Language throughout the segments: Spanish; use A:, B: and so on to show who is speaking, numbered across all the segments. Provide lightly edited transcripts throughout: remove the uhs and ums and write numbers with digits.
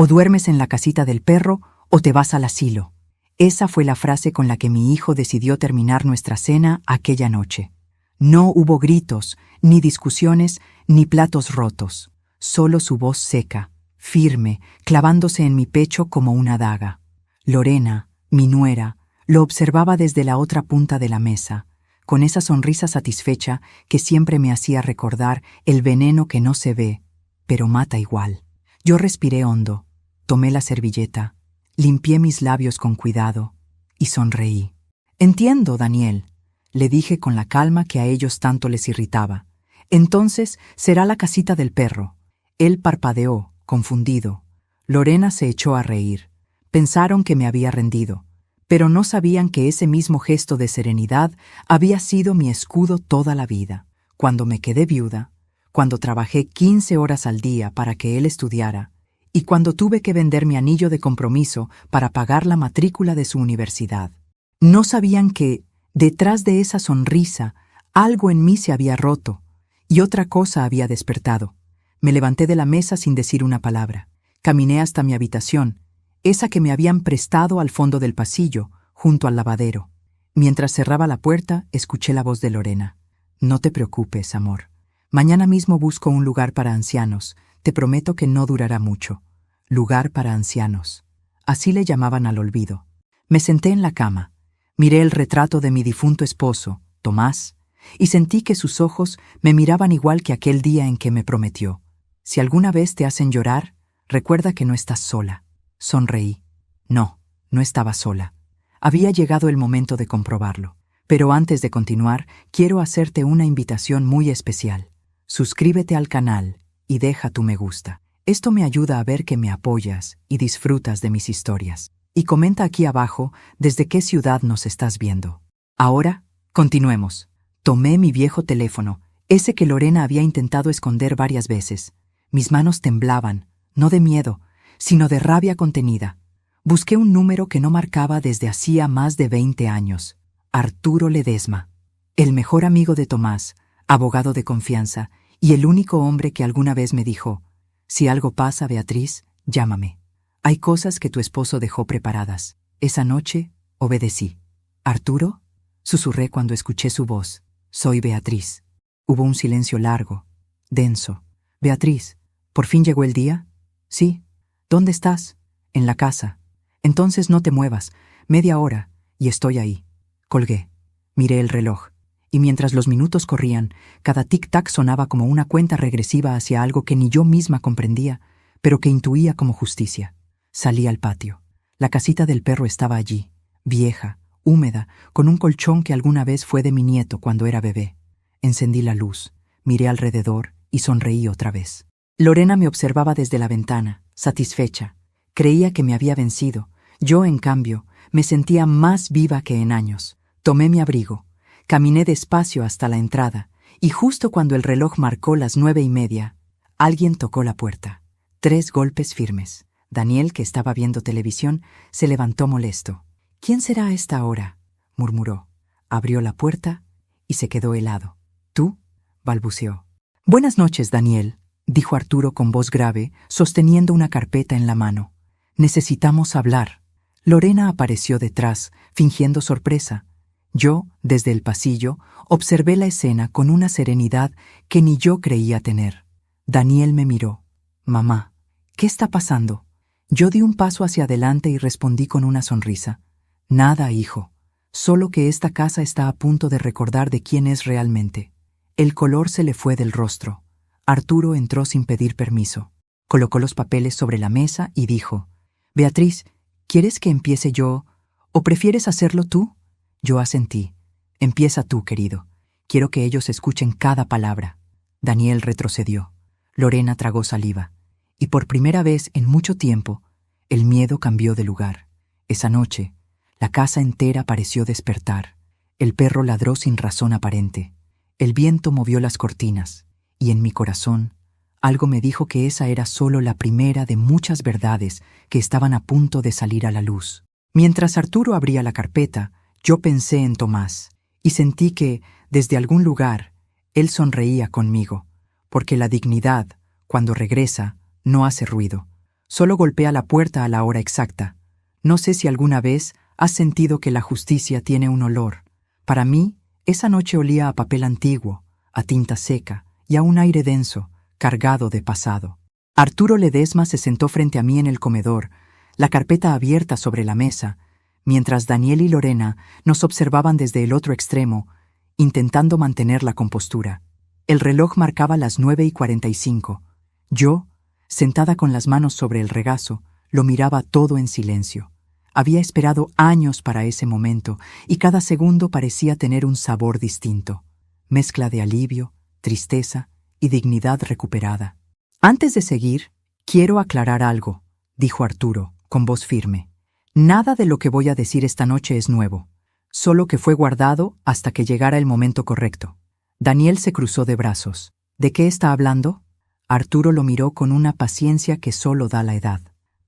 A: O duermes en la casita del perro o te vas al asilo. Esa fue la frase con la que mi hijo decidió terminar nuestra cena aquella noche. No hubo gritos, ni discusiones, ni platos rotos. Solo su voz seca, firme, clavándose en mi pecho como una daga. Lorena, mi nuera, lo observaba desde la otra punta de la mesa, con esa sonrisa satisfecha que siempre me hacía recordar el veneno que no se ve, pero mata igual. Yo respiré hondo, tomé la servilleta, limpié mis labios con cuidado y sonreí. «Entiendo, Daniel», le dije con la calma que a ellos tanto les irritaba. «Entonces será la casita del perro». Él parpadeó, confundido. Lorena se echó a reír. Pensaron que me había rendido, pero no sabían que ese mismo gesto de serenidad había sido mi escudo toda la vida. Cuando me quedé viuda, cuando trabajé 15 horas al día para que él estudiara, y cuando tuve que vender mi anillo de compromiso para pagar la matrícula de su universidad. No sabían que, detrás de esa sonrisa, algo en mí se había roto, y otra cosa había despertado. Me levanté de la mesa sin decir una palabra. Caminé hasta mi habitación, esa que me habían prestado al fondo del pasillo, junto al lavadero. Mientras cerraba la puerta, escuché la voz de Lorena. «No te preocupes, amor. Mañana mismo busco un lugar para ancianos. Te prometo que no durará mucho». Lugar para ancianos. Así le llamaban al olvido. Me senté en la cama, miré el retrato de mi difunto esposo, Tomás, y sentí que sus ojos me miraban igual que aquel día en que me prometió. «Si alguna vez te hacen llorar, recuerda que no estás sola». Sonreí. No, no estaba sola. Había llegado el momento de comprobarlo. Pero antes de continuar, quiero hacerte una invitación muy especial. Suscríbete al canal y deja tu me gusta. Esto me ayuda a ver que me apoyas y disfrutas de mis historias. Y comenta aquí abajo desde qué ciudad nos estás viendo. Ahora, continuemos. Tomé mi viejo teléfono, ese que Lorena había intentado esconder varias veces. Mis manos temblaban, no de miedo, sino de rabia contenida. Busqué un número que no marcaba desde hacía más de 20 años. Arturo Ledesma, el mejor amigo de Tomás, abogado de confianza, y el único hombre que alguna vez me dijo: «Si algo pasa, Beatriz, llámame. Hay cosas que tu esposo dejó preparadas». Esa noche obedecí. «¿Arturo?», susurré cuando escuché su voz. «Soy Beatriz». Hubo un silencio largo, denso. «Beatriz, ¿por fin llegó el día?» «Sí». «¿Dónde estás?» «En la casa». «Entonces no te muevas. Media hora, y estoy ahí». Colgué. Miré el reloj. Y mientras los minutos corrían, cada tic-tac sonaba como una cuenta regresiva hacia algo que ni yo misma comprendía, pero que intuía como justicia. Salí al patio. La casita del perro estaba allí, vieja, húmeda, con un colchón que alguna vez fue de mi nieto cuando era bebé. Encendí la luz, miré alrededor y sonreí otra vez. Lorena me observaba desde la ventana, satisfecha. Creía que me había vencido. Yo, en cambio, me sentía más viva que en años. Tomé mi abrigo. Caminé despacio hasta la entrada, y justo cuando el reloj marcó las 9:30, alguien tocó la puerta. 3 golpes firmes. Daniel, que estaba viendo televisión, se levantó molesto. «¿Quién será a esta hora?», murmuró. Abrió la puerta y se quedó helado. «¿Tú?», balbuceó. «Buenas noches, Daniel», dijo Arturo con voz grave, sosteniendo una carpeta en la mano. «Necesitamos hablar». Lorena apareció detrás, fingiendo sorpresa. Yo, desde el pasillo, observé la escena con una serenidad que ni yo creía tener. Daniel me miró. «Mamá, ¿qué está pasando?». Yo di un paso hacia adelante y respondí con una sonrisa. «Nada, hijo. Solo que esta casa está a punto de recordar de quién es realmente». El color se le fue del rostro. Arturo entró sin pedir permiso. Colocó los papeles sobre la mesa y dijo: «Beatriz, ¿quieres que empiece yo o prefieres hacerlo tú?». Yo asentí. «Empieza tú, querido. Quiero que ellos escuchen cada palabra». Daniel retrocedió. Lorena tragó saliva. Y por primera vez en mucho tiempo, el miedo cambió de lugar. Esa noche, la casa entera pareció despertar. El perro ladró sin razón aparente. El viento movió las cortinas. Y en mi corazón, algo me dijo que esa era solo la primera de muchas verdades que estaban a punto de salir a la luz. Mientras Arturo abría la carpeta, yo pensé en Tomás y sentí que, desde algún lugar, él sonreía conmigo, porque la dignidad, cuando regresa, no hace ruido. Solo golpea la puerta a la hora exacta. No sé si alguna vez has sentido que la justicia tiene un olor. Para mí, esa noche olía a papel antiguo, a tinta seca y a un aire denso, cargado de pasado. Arturo Ledesma se sentó frente a mí en el comedor, la carpeta abierta sobre la mesa, mientras Daniel y Lorena nos observaban desde el otro extremo, intentando mantener la compostura. El reloj marcaba las 9:45. Yo, sentada con las manos sobre el regazo, lo miraba todo en silencio. Había esperado años para ese momento y cada segundo parecía tener un sabor distinto, mezcla de alivio, tristeza y dignidad recuperada. Antes de seguir, quiero aclarar algo, dijo Arturo, con voz firme. Nada de lo que voy a decir esta noche es nuevo, solo que fue guardado hasta que llegara el momento correcto. Daniel se cruzó de brazos. ¿De qué está hablando? Arturo lo miró con una paciencia que solo da la edad.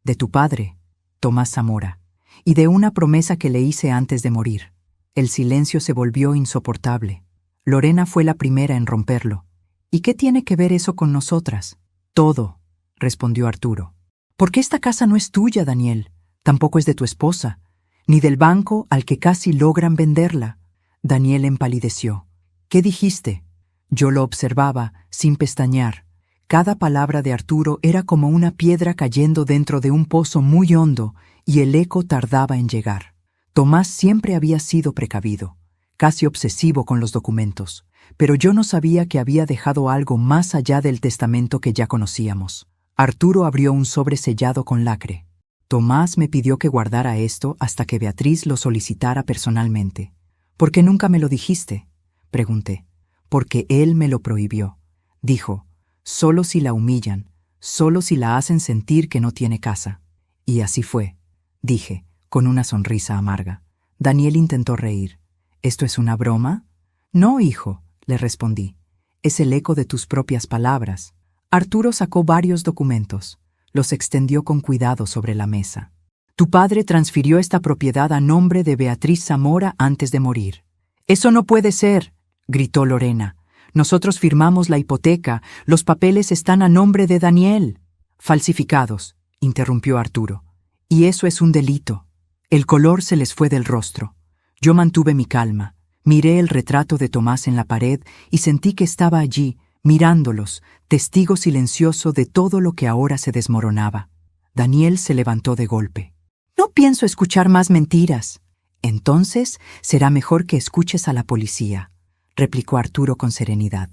A: De tu padre, Tomás Zamora, y de una promesa que le hice antes de morir. El silencio se volvió insoportable. Lorena fue la primera en romperlo. ¿Y qué tiene que ver eso con nosotras? Todo, respondió Arturo. Porque esta casa no es tuya, Daniel. Tampoco es de tu esposa, ni del banco al que casi logran venderla. Daniel empalideció. ¿Qué dijiste? Yo lo observaba, sin pestañear. Cada palabra de Arturo era como una piedra cayendo dentro de un pozo muy hondo, y el eco tardaba en llegar. Tomás siempre había sido precavido, casi obsesivo con los documentos, pero yo no sabía que había dejado algo más allá del testamento que ya conocíamos. Arturo abrió un sobre sellado con lacre. Tomás me pidió que guardara esto hasta que Beatriz lo solicitara personalmente. ¿Por qué nunca me lo dijiste? Pregunté. Porque él me lo prohibió. Dijo, solo si la humillan, solo si la hacen sentir que no tiene casa. Y así fue, dije, con una sonrisa amarga. Daniel intentó reír. ¿Esto es una broma? No, hijo, le respondí. Es el eco de tus propias palabras. Arturo sacó varios documentos. Los extendió con cuidado sobre la mesa. Tu padre transfirió esta propiedad a nombre de Beatriz Zamora antes de morir. Eso no puede ser, gritó Lorena. Nosotros firmamos la hipoteca, los papeles están a nombre de Daniel. Falsificados, interrumpió Arturo. Y eso es un delito. El color se les fue del rostro. Yo mantuve mi calma, miré el retrato de Tomás en la pared y sentí que estaba allí, mirándolos, testigo silencioso de todo lo que ahora se desmoronaba. Daniel se levantó de golpe. No pienso escuchar más mentiras. Entonces será mejor que escuches a la policía, replicó Arturo con serenidad,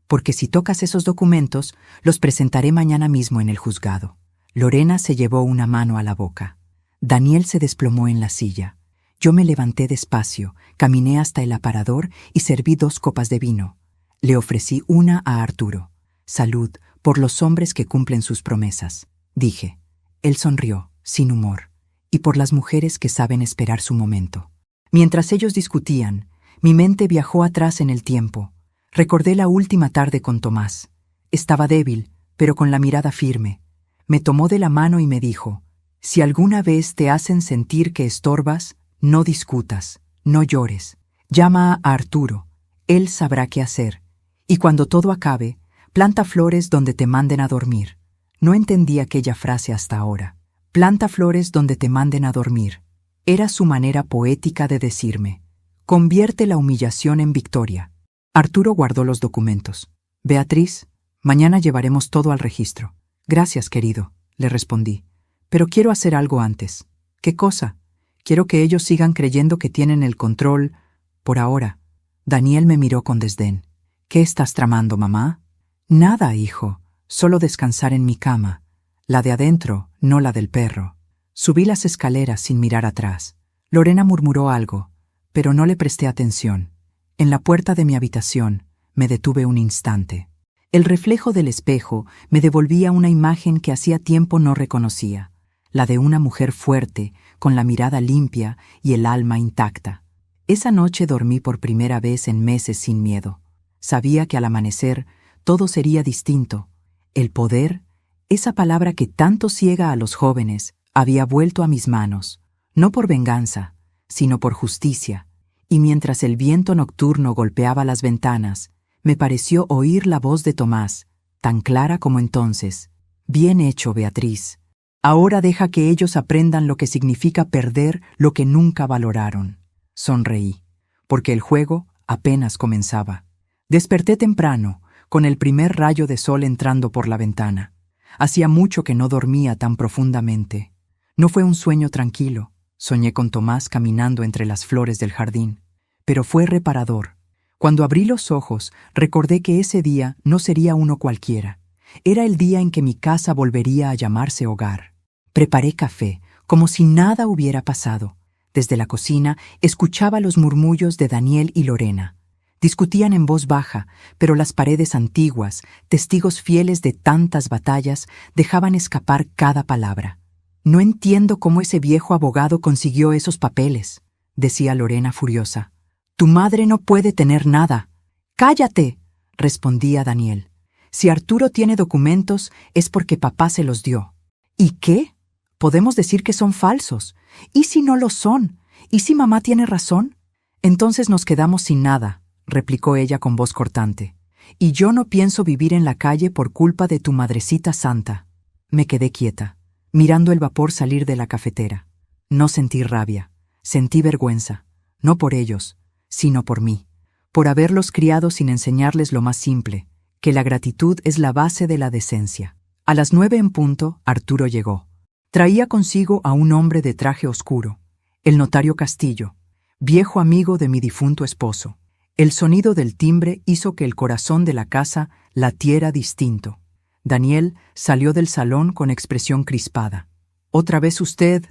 A: porque si tocas esos documentos, los presentaré mañana mismo en el juzgado. Lorena se llevó una mano a la boca. Daniel se desplomó en la silla. Yo me levanté despacio, caminé hasta el aparador y serví 2 copas de vino. Le ofrecí una a Arturo. Salud por los hombres que cumplen sus promesas, dije. Él sonrió, sin humor, y por las mujeres que saben esperar su momento. Mientras ellos discutían, mi mente viajó atrás en el tiempo. Recordé la última tarde con Tomás. Estaba débil, pero con la mirada firme. Me tomó de la mano y me dijo, si alguna vez te hacen sentir que estorbas, no discutas, no llores. Llama a Arturo, él sabrá qué hacer. Y cuando todo acabe, planta flores donde te manden a dormir. No entendí aquella frase hasta ahora. Planta flores donde te manden a dormir. Era su manera poética de decirme, convierte la humillación en victoria. Arturo guardó los documentos. Beatriz, mañana llevaremos todo al registro. Gracias, querido, le respondí. Pero quiero hacer algo antes. ¿Qué cosa? Quiero que ellos sigan creyendo que tienen el control, por ahora. Daniel me miró con desdén. ¿Qué estás tramando, mamá? Nada, hijo. Solo descansar en mi cama. La de adentro, no la del perro. Subí las escaleras sin mirar atrás. Lorena murmuró algo, pero no le presté atención. En la puerta de mi habitación me detuve un instante. El reflejo del espejo me devolvía una imagen que hacía tiempo no reconocía, la de una mujer fuerte, con la mirada limpia y el alma intacta. Esa noche dormí por primera vez en meses sin miedo. Sabía que al amanecer todo sería distinto. El poder, esa palabra que tanto ciega a los jóvenes, había vuelto a mis manos, no por venganza, sino por justicia, y mientras el viento nocturno golpeaba las ventanas, me pareció oír la voz de Tomás, tan clara como entonces. Bien hecho, Beatriz. Ahora deja que ellos aprendan lo que significa perder lo que nunca valoraron. Sonreí, porque el juego apenas comenzaba. Desperté temprano, con el primer rayo de sol entrando por la ventana. Hacía mucho que no dormía tan profundamente. No fue un sueño tranquilo. Soñé con Tomás caminando entre las flores del jardín. Pero fue reparador. Cuando abrí los ojos, recordé que ese día no sería uno cualquiera. Era el día en que mi casa volvería a llamarse hogar. Preparé café, como si nada hubiera pasado. Desde la cocina escuchaba los murmullos de Daniel y Lorena. Discutían en voz baja, pero las paredes antiguas, testigos fieles de tantas batallas, dejaban escapar cada palabra. «No entiendo cómo ese viejo abogado consiguió esos papeles», decía Lorena furiosa. «Tu madre no puede tener nada». «¡Cállate!», respondía Daniel. «Si Arturo tiene documentos es porque papá se los dio». «¿Y qué? Podemos decir que son falsos. ¿Y si no lo son? ¿Y si mamá tiene razón?» «Entonces nos quedamos sin nada», replicó ella con voz cortante. «Y yo no pienso vivir en la calle por culpa de tu madrecita santa». Me quedé quieta, mirando el vapor salir de la cafetera. No sentí rabia, sentí vergüenza, no por ellos, sino por mí, por haberlos criado sin enseñarles lo más simple, que la gratitud es la base de la decencia. A las 9 en punto, Arturo llegó. Traía consigo a un hombre de traje oscuro, el notario Castillo, viejo amigo de mi difunto esposo. El sonido del timbre hizo que el corazón de la casa latiera distinto. Daniel salió del salón con expresión crispada. «¿Otra vez usted?»,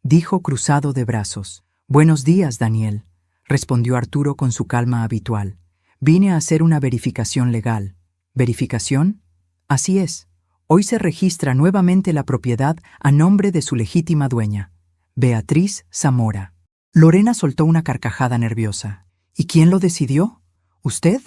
A: dijo cruzado de brazos. «Buenos días, Daniel», respondió Arturo con su calma habitual. «Vine a hacer una verificación legal». «¿Verificación?». «Así es. Hoy se registra nuevamente la propiedad a nombre de su legítima dueña, Beatriz Zamora». Lorena soltó una carcajada nerviosa. «¿Y quién lo decidió? ¿Usted?».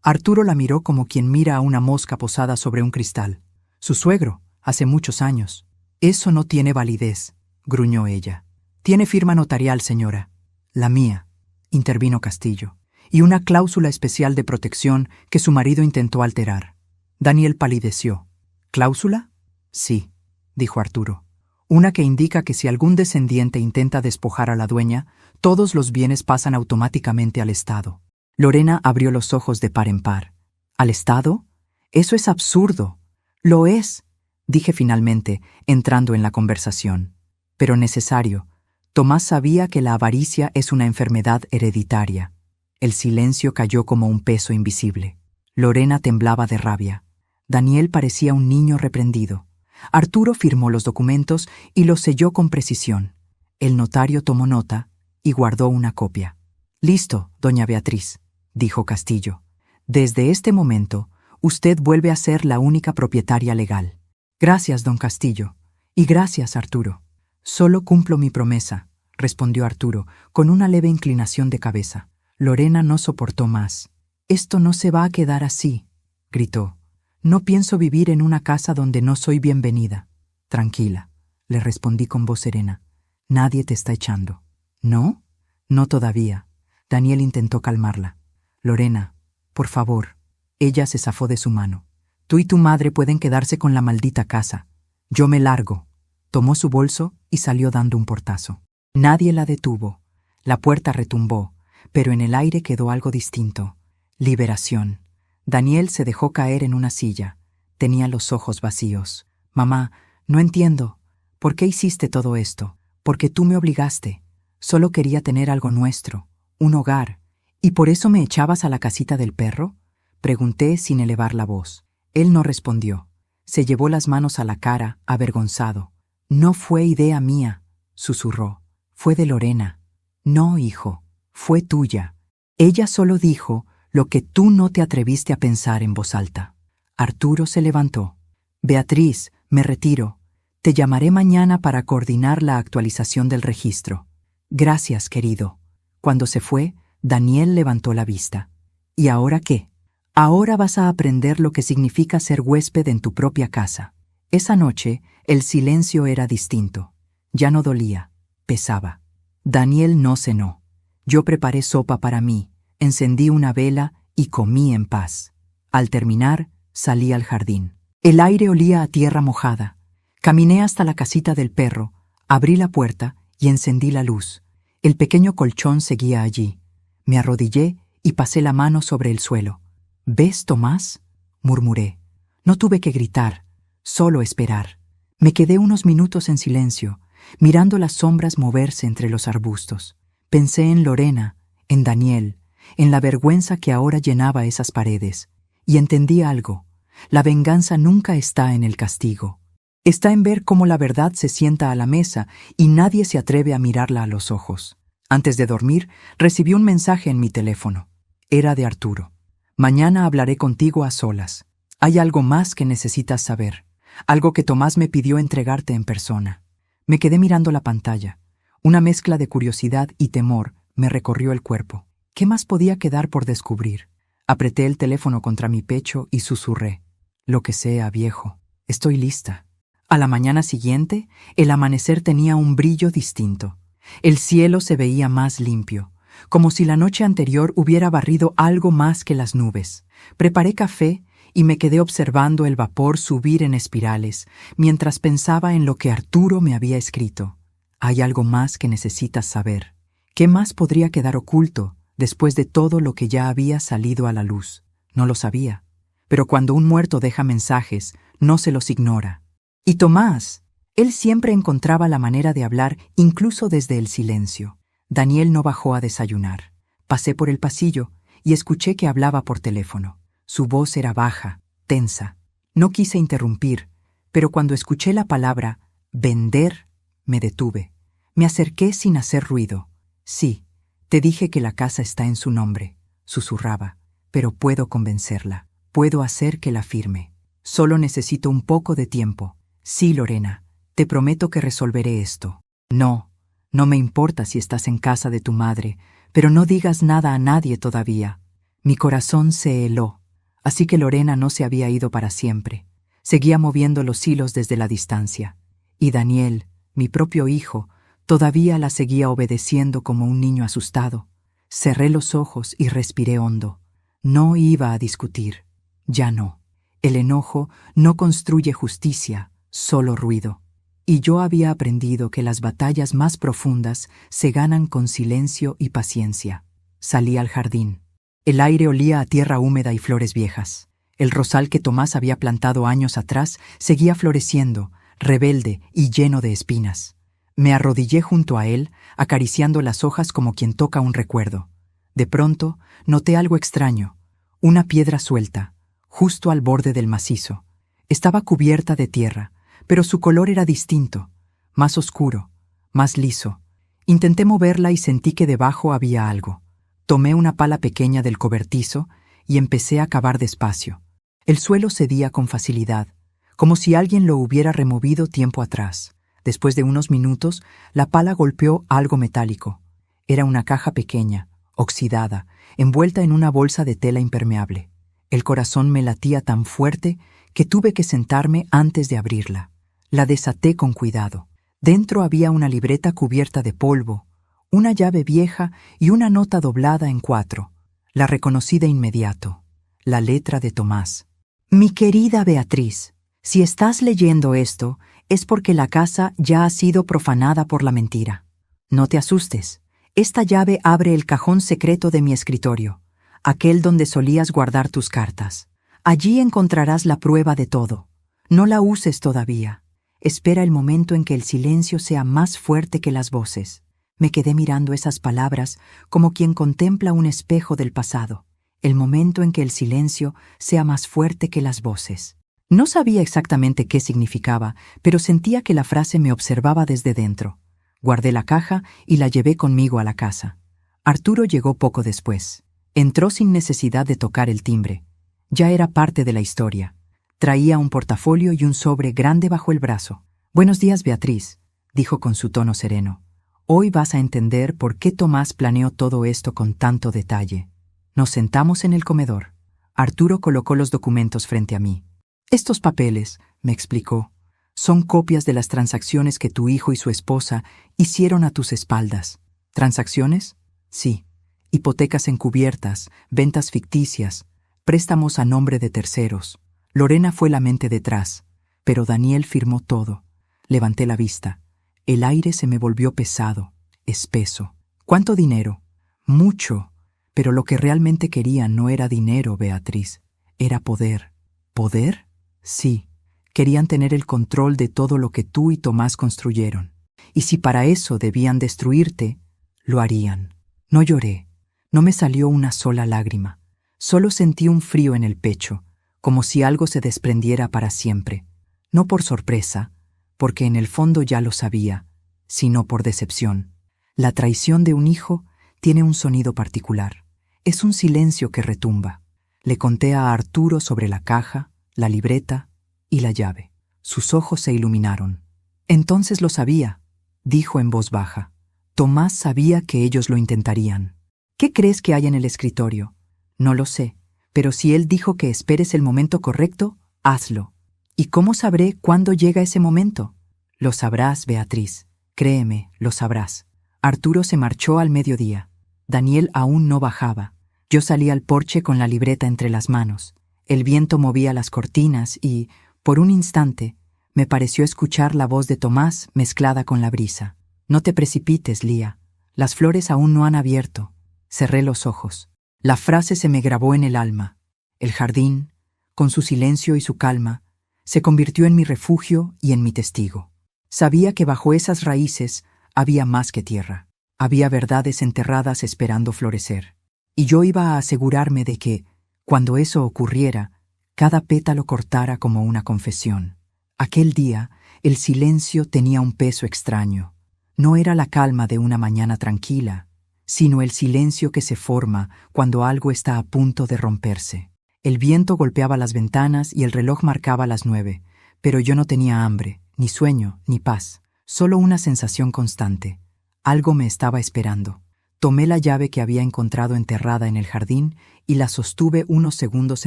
A: Arturo la miró como quien mira a una mosca posada sobre un cristal. «Su suegro, hace muchos años». «Eso no tiene validez», gruñó ella. «Tiene firma notarial, señora». «La mía», intervino Castillo, «y una cláusula especial de protección que su marido intentó alterar». Daniel palideció. «¿Cláusula?». «Sí», dijo Arturo. «Una que indica que si algún descendiente intenta despojar a la dueña, todos los bienes pasan automáticamente al Estado». Lorena abrió los ojos de par en par. «¿Al Estado? Eso es absurdo». «Lo es», dije finalmente, entrando en la conversación. «Pero necesario. Tomás sabía que la avaricia es una enfermedad hereditaria». El silencio cayó como un peso invisible. Lorena temblaba de rabia. Daniel parecía un niño reprendido. Arturo firmó los documentos y los selló con precisión. El notario tomó nota y guardó una copia. «Listo, doña Beatriz», dijo Castillo. «Desde este momento, usted vuelve a ser la única propietaria legal». «Gracias, don Castillo. Y gracias, Arturo». «Solo cumplo mi promesa», respondió Arturo, con una leve inclinación de cabeza. Lorena no soportó más. «Esto no se va a quedar así», gritó. «No pienso vivir en una casa donde no soy bienvenida». «Tranquila», le respondí con voz serena. «Nadie te está echando». «¿No?». «No todavía». Daniel intentó calmarla. «Lorena, por favor». Ella se zafó de su mano. «Tú y tu madre pueden quedarse con la maldita casa. Yo me largo». Tomó su bolso y salió dando un portazo. Nadie la detuvo. La puerta retumbó, pero en el aire quedó algo distinto. Liberación. Daniel se dejó caer en una silla. Tenía los ojos vacíos. «Mamá, no entiendo. ¿Por qué hiciste todo esto? Porque tú me obligaste. Solo quería tener algo nuestro, un hogar. ¿Y por eso me echabas a la casita del perro?», pregunté sin elevar la voz. Él no respondió. Se llevó las manos a la cara, avergonzado. «No fue idea mía», susurró. «Fue de Lorena». «No, hijo, fue tuya. Ella solo dijo lo que tú no te atreviste a pensar en voz alta». Arturo se levantó. «Beatriz, me retiro. Te llamaré mañana para coordinar la actualización del registro». «Gracias, querido». Cuando se fue, Daniel levantó la vista. «¿Y ahora qué?». «Ahora vas a aprender lo que significa ser huésped en tu propia casa». Esa noche, el silencio era distinto. Ya no dolía, pesaba. Daniel no cenó. Yo preparé sopa para mí, encendí una vela y comí en paz. Al terminar, salí al jardín. El aire olía a tierra mojada. Caminé hasta la casita del perro, abrí la puerta y encendí la luz. El pequeño colchón seguía allí. Me arrodillé y pasé la mano sobre el suelo. ¿Ves, Tomás?, murmuré. No tuve que gritar, solo esperar. Me quedé unos minutos en silencio, mirando las sombras moverse entre los arbustos. Pensé en Lorena, en Daniel, en la vergüenza que ahora llenaba esas paredes. Y entendí algo. La venganza nunca está en el castigo. Está en ver cómo la verdad se sienta a la mesa y nadie se atreve a mirarla a los ojos. Antes de dormir, recibí un mensaje en mi teléfono. Era de Arturo. Mañana hablaré contigo a solas. Hay algo más que necesitas saber. Algo que Tomás me pidió entregarte en persona. Me quedé mirando la pantalla. Una mezcla de curiosidad y temor me recorrió el cuerpo. ¿Qué más podía quedar por descubrir? Apreté el teléfono contra mi pecho y susurré. Lo que sea, viejo. Estoy lista. A la mañana siguiente, el amanecer tenía un brillo distinto. El cielo se veía más limpio, como si la noche anterior hubiera barrido algo más que las nubes. Preparé café y me quedé observando el vapor subir en espirales, mientras pensaba en lo que Arturo me había escrito. Hay algo más que necesitas saber. ¿Qué más podría quedar oculto después de todo lo que ya había salido a la luz? No lo sabía. Pero cuando un muerto deja mensajes, no se los ignora. Y Tomás, él siempre encontraba la manera de hablar incluso desde el silencio. Daniel no bajó a desayunar. Pasé por el pasillo y escuché que hablaba por teléfono. Su voz era baja, tensa. No quise interrumpir, pero cuando escuché la palabra vender, me detuve. Me acerqué sin hacer ruido. Sí, te dije que la casa está en su nombre, susurraba, pero puedo convencerla. Puedo hacer que la firme. Solo necesito un poco de tiempo. Sí, Lorena, te prometo que resolveré esto. No me importa si estás en casa de tu madre, pero no digas nada a nadie todavía. Mi corazón se heló, así que Lorena no se había ido para siempre. Seguía moviendo los hilos desde la distancia. Y Daniel, mi propio hijo, todavía la seguía obedeciendo como un niño asustado. Cerré los ojos y respiré hondo. No iba a discutir. Ya no. El enojo no construye justicia, solo ruido. Y yo había aprendido que las batallas más profundas se ganan con silencio y paciencia. Salí al jardín. El aire olía a tierra húmeda y flores viejas. El rosal que Tomás había plantado años atrás seguía floreciendo, rebelde y lleno de espinas. Me arrodillé junto a él, acariciando las hojas como quien toca un recuerdo. De pronto, noté algo extraño. Una piedra suelta, justo al borde del macizo. Estaba cubierta de tierra, pero su color era distinto, más oscuro, más liso. Intenté moverla y sentí que debajo había algo. Tomé una pala pequeña del cobertizo y empecé a cavar despacio. El suelo cedía con facilidad, como si alguien lo hubiera removido tiempo atrás. Después de unos minutos, la pala golpeó algo metálico. Era una caja pequeña, oxidada, envuelta en una bolsa de tela impermeable. El corazón me latía tan fuerte que tuve que sentarme antes de abrirla. La desaté con cuidado. Dentro había una libreta cubierta de polvo, una llave vieja y una nota doblada en 4. La reconocí de inmediato. La letra de Tomás. Mi querida Beatriz, si estás leyendo esto, es porque la casa ya ha sido profanada por la mentira. No te asustes. Esta llave abre el cajón secreto de mi escritorio, aquel donde solías guardar tus cartas. Allí encontrarás la prueba de todo. No la uses todavía. Espera el momento en que el silencio sea más fuerte que las voces. Me quedé mirando esas palabras como quien contempla un espejo del pasado. El momento en que el silencio sea más fuerte que las voces. No sabía exactamente qué significaba, pero sentía que la frase me observaba desde dentro. Guardé la caja y la llevé conmigo a la casa. Arturo llegó poco después. Entró sin necesidad de tocar el timbre. Ya era parte de la historia. Traía un portafolio y un sobre grande bajo el brazo. Buenos días, Beatriz, dijo con su tono sereno. Hoy vas a entender por qué Tomás planeó todo esto con tanto detalle. Nos sentamos en el comedor. Arturo colocó los documentos frente a mí. Estos papeles, me explicó, son copias de las transacciones que tu hijo y su esposa hicieron a tus espaldas. ¿Transacciones? Sí. Hipotecas encubiertas, ventas ficticias, préstamos a nombre de terceros. Lorena fue la mente detrás, pero Daniel firmó todo. Levanté la vista. El aire se me volvió pesado, espeso. ¿Cuánto dinero? Mucho. Pero lo que realmente quería no era dinero, Beatriz. Era poder. ¿Poder? Sí. Querían tener el control de todo lo que tú y Tomás construyeron. Y si para eso debían destruirte, lo harían. No lloré. No me salió una sola lágrima. Solo sentí un frío en el pecho, como si algo se desprendiera para siempre. No por sorpresa, porque en el fondo ya lo sabía, sino por decepción. La traición de un hijo tiene un sonido particular. Es un silencio que retumba. Le conté a Arturo sobre la caja, la libreta y la llave. Sus ojos se iluminaron. Entonces lo sabía, dijo en voz baja. Tomás sabía que ellos lo intentarían. ¿Qué crees que hay en el escritorio? No lo sé, pero si él dijo que esperes el momento correcto, hazlo. ¿Y cómo sabré cuándo llega ese momento? Lo sabrás, Beatriz. Créeme, lo sabrás. Arturo se marchó al mediodía. Daniel aún no bajaba. Yo salí al porche con la libreta entre las manos. El viento movía las cortinas y, por un instante, me pareció escuchar la voz de Tomás mezclada con la brisa. No te precipites, Lía. Las flores aún no han abierto. Cerré los ojos. La frase se me grabó en el alma. El jardín, con su silencio y su calma, se convirtió en mi refugio y en mi testigo. Sabía que bajo esas raíces había más que tierra. Había verdades enterradas esperando florecer. Y yo iba a asegurarme de que, cuando eso ocurriera, cada pétalo cortara como una confesión. Aquel día, el silencio tenía un peso extraño. No era la calma de una mañana tranquila, sino el silencio que se forma cuando algo está a punto de romperse. El viento golpeaba las ventanas y el reloj marcaba las 9, pero yo no tenía hambre, ni sueño, ni paz, solo una sensación constante. Algo me estaba esperando. Tomé la llave que había encontrado enterrada en el jardín y la sostuve unos segundos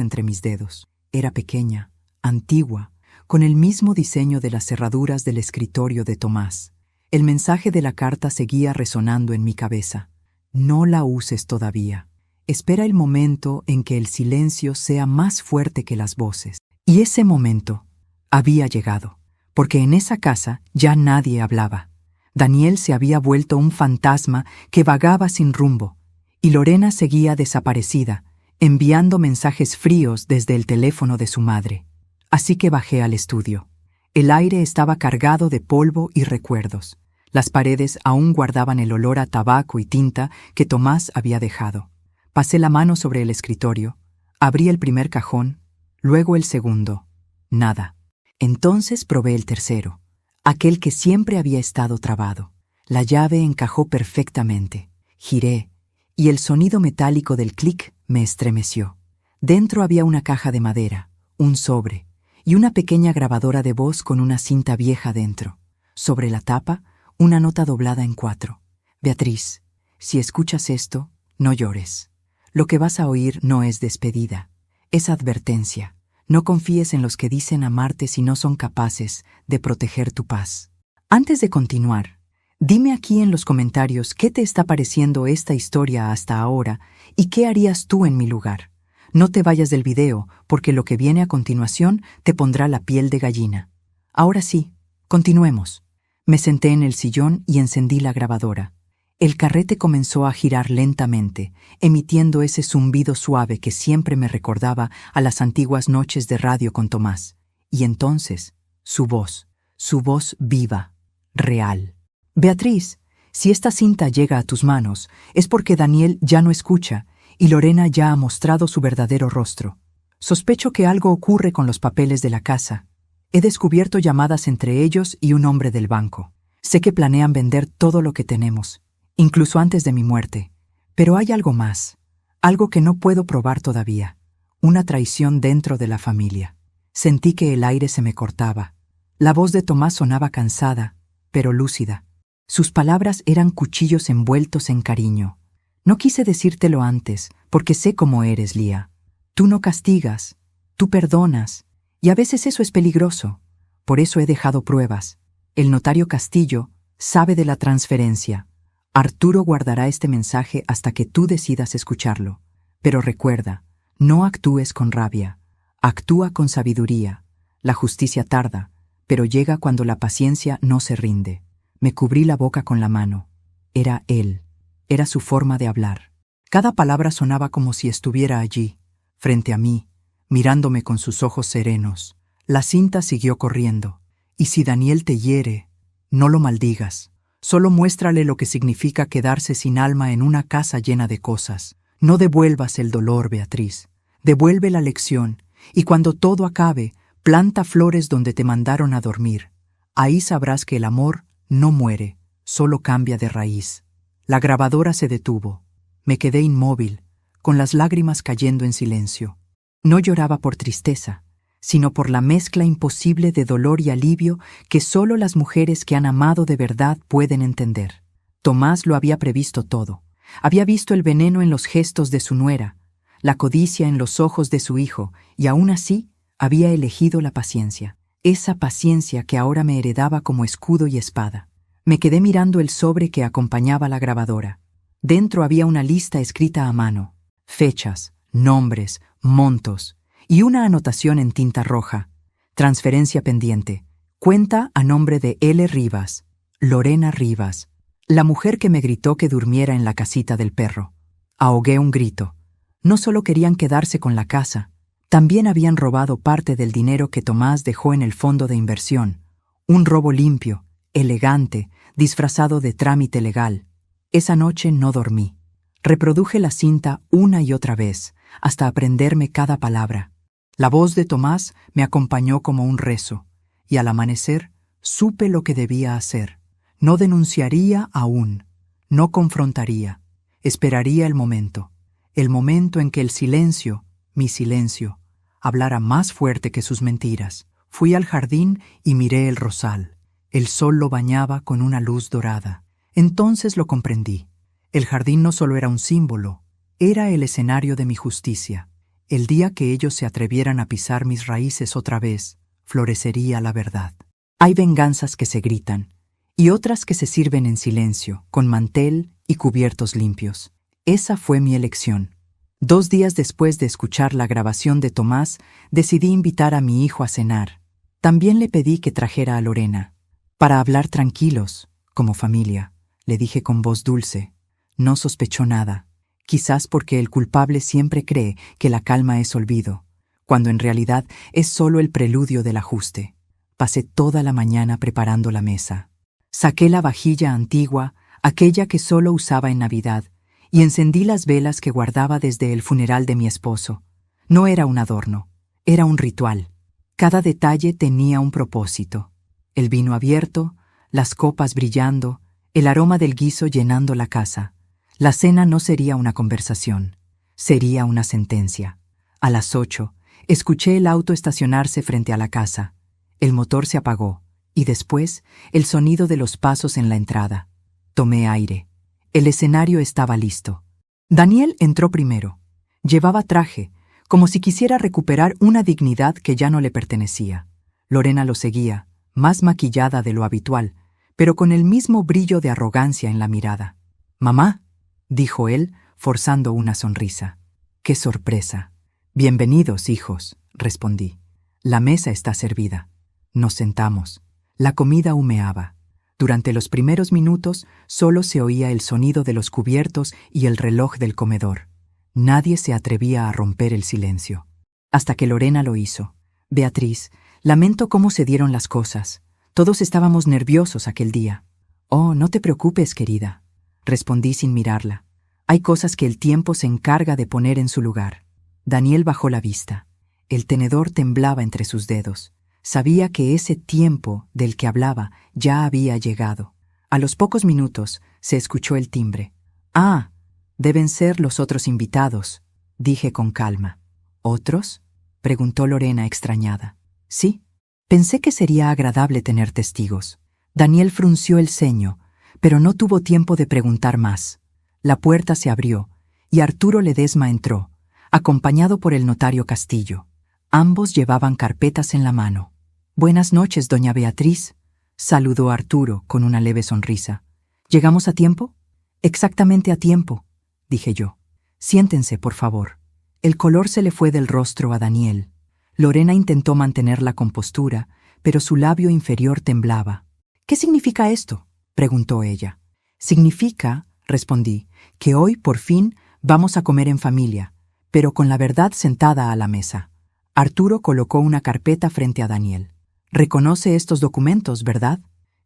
A: entre mis dedos. Era pequeña, antigua, con el mismo diseño de las cerraduras del escritorio de Tomás. El mensaje de la carta seguía resonando en mi cabeza. No la uses todavía. Espera el momento en que el silencio sea más fuerte que las voces. Y ese momento había llegado, porque en esa casa ya nadie hablaba. Daniel se había vuelto un fantasma que vagaba sin rumbo, y Lorena seguía desaparecida, enviando mensajes fríos desde el teléfono de su madre. Así que bajé al estudio. El aire estaba cargado de polvo y recuerdos. Las paredes aún guardaban el olor a tabaco y tinta que Tomás había dejado. Pasé la mano sobre el escritorio, abrí el primer cajón, luego el segundo. Nada. Entonces probé el tercero, aquel que siempre había estado trabado. La llave encajó perfectamente. Giré, y el sonido metálico del clic me estremeció. Dentro había una caja de madera, un sobre, y una pequeña grabadora de voz con una cinta vieja dentro. Sobre la tapa, una nota doblada en 4. Beatriz, si escuchas esto, no llores. Lo que vas a oír no es despedida, es advertencia. No confíes en los que dicen amarte si no son capaces de proteger tu paz. Antes de continuar, dime aquí en los comentarios qué te está pareciendo esta historia hasta ahora y qué harías tú en mi lugar. No te vayas del video, porque lo que viene a continuación te pondrá la piel de gallina. Ahora sí, continuemos. Me senté en el sillón y encendí la grabadora. El carrete comenzó a girar lentamente, emitiendo ese zumbido suave que siempre me recordaba a las antiguas noches de radio con Tomás. Y entonces, su voz viva, real. Beatriz, si esta cinta llega a tus manos, es porque Daniel ya no escucha y Lorena ya ha mostrado su verdadero rostro. Sospecho que algo ocurre con los papeles de la casa. He descubierto llamadas entre ellos y un hombre del banco. Sé que planean vender todo lo que tenemos, incluso antes de mi muerte. Pero hay algo más, algo que no puedo probar todavía. Una traición dentro de la familia. Sentí que el aire se me cortaba. La voz de Tomás sonaba cansada, pero lúcida. Sus palabras eran cuchillos envueltos en cariño. No quise decírtelo antes, porque sé cómo eres, Lía. Tú no castigas, tú perdonas, y a veces eso es peligroso. Por eso he dejado pruebas. El notario Castillo sabe de la transferencia. Arturo guardará este mensaje hasta que tú decidas escucharlo. Pero recuerda, no actúes con rabia. Actúa con sabiduría. La justicia tarda, pero llega cuando la paciencia no se rinde. Me cubrí la boca con la mano. Era él. Era su forma de hablar. Cada palabra sonaba como si estuviera allí, frente a mí, mirándome con sus ojos serenos. La cinta siguió corriendo. Y si Daniel te hiere, no lo maldigas. Solo muéstrale lo que significa quedarse sin alma en una casa llena de cosas. No devuelvas el dolor, Beatriz. Devuelve la lección, y cuando todo acabe, planta flores donde te mandaron a dormir. Ahí sabrás que el amor no muere, solo cambia de raíz. La grabadora se detuvo. Me quedé inmóvil, con las lágrimas cayendo en silencio. No lloraba por tristeza, sino por la mezcla imposible de dolor y alivio que solo las mujeres que han amado de verdad pueden entender. Tomás lo había previsto todo. Había visto el veneno en los gestos de su nuera, la codicia en los ojos de su hijo, y aún así había elegido la paciencia. Esa paciencia que ahora me heredaba como escudo y espada. Me quedé mirando el sobre que acompañaba la grabadora. Dentro había una lista escrita a mano, fechas, nombres, montos, y una anotación en tinta roja. Transferencia pendiente. Cuenta a nombre de L. Rivas, Lorena Rivas, la mujer que me gritó que durmiera en la casita del perro. Ahogué un grito. No solo querían quedarse con la casa, también habían robado parte del dinero que Tomás dejó en el fondo de inversión. Un robo limpio, elegante, disfrazado de trámite legal. Esa noche no dormí. Reproduje la cinta una y otra vez, hasta aprenderme cada palabra. La voz de Tomás me acompañó como un rezo, y al amanecer supe lo que debía hacer. No denunciaría aún, no confrontaría, esperaría el momento en que el silencio, mi silencio, hablara más fuerte que sus mentiras. Fui al jardín y miré el rosal. El sol lo bañaba con una luz dorada. Entonces lo comprendí. El jardín no solo era un símbolo, era el escenario de mi justicia. El día que ellos se atrevieran a pisar mis raíces otra vez, florecería la verdad. Hay venganzas que se gritan, y otras que se sirven en silencio, con mantel y cubiertos limpios. Esa fue mi elección. 2 días después de escuchar la grabación de Tomás, decidí invitar a mi hijo a cenar. También le pedí que trajera a Lorena, para hablar tranquilos, como familia. Le dije con voz dulce. No sospechó nada, quizás porque el culpable siempre cree que la calma es olvido, cuando en realidad es solo el preludio del ajuste. Pasé toda la mañana preparando la mesa. Saqué la vajilla antigua, aquella que solo usaba en Navidad, y encendí las velas que guardaba desde el funeral de mi esposo. No era un adorno, era un ritual. Cada detalle tenía un propósito. El vino abierto, las copas brillando, el aroma del guiso llenando la casa. La cena no sería una conversación, sería una sentencia. A las 8, escuché el auto estacionarse frente a la casa. El motor se apagó, y después el sonido de los pasos en la entrada. Tomé aire. El escenario estaba listo. Daniel entró primero. Llevaba traje, como si quisiera recuperar una dignidad que ya no le pertenecía. Lorena lo seguía, más maquillada de lo habitual, pero con el mismo brillo de arrogancia en la mirada. «Mamá», dijo él, forzando una sonrisa. «¡Qué sorpresa!». «Bienvenidos, hijos», respondí. «La mesa está servida». Nos sentamos. La comida humeaba. Durante los primeros minutos solo se oía el sonido de los cubiertos y el reloj del comedor. Nadie se atrevía a romper el silencio. Hasta que Lorena lo hizo. «Beatriz, lamento cómo se dieron las cosas. Todos estábamos nerviosos aquel día». «Oh, no te preocupes, querida», respondí sin mirarla. «Hay cosas que el tiempo se encarga de poner en su lugar». Daniel bajó la vista. El tenedor temblaba entre sus dedos. Sabía que ese tiempo del que hablaba ya había llegado. A los pocos minutos se escuchó el timbre. «Ah, deben ser los otros invitados», dije con calma. «¿Otros?», preguntó Lorena extrañada. «Sí, pensé que sería agradable tener testigos». Daniel frunció el ceño, pero no tuvo tiempo de preguntar más. La puerta se abrió, y Arturo Ledesma entró, acompañado por el notario Castillo. Ambos llevaban carpetas en la mano. «Buenas noches, doña Beatriz», saludó Arturo con una leve sonrisa. «¿Llegamos a tiempo?». «Exactamente a tiempo», dije yo. «Siéntense, por favor». El color se le fue del rostro a Daniel. Lorena intentó mantener la compostura, pero su labio inferior temblaba. «¿Qué significa esto?», preguntó ella. «Significa», respondí, «que hoy, por fin, vamos a comer en familia, pero con la verdad sentada a la mesa». Arturo colocó una carpeta frente a Daniel. «Reconoce estos documentos, ¿verdad?».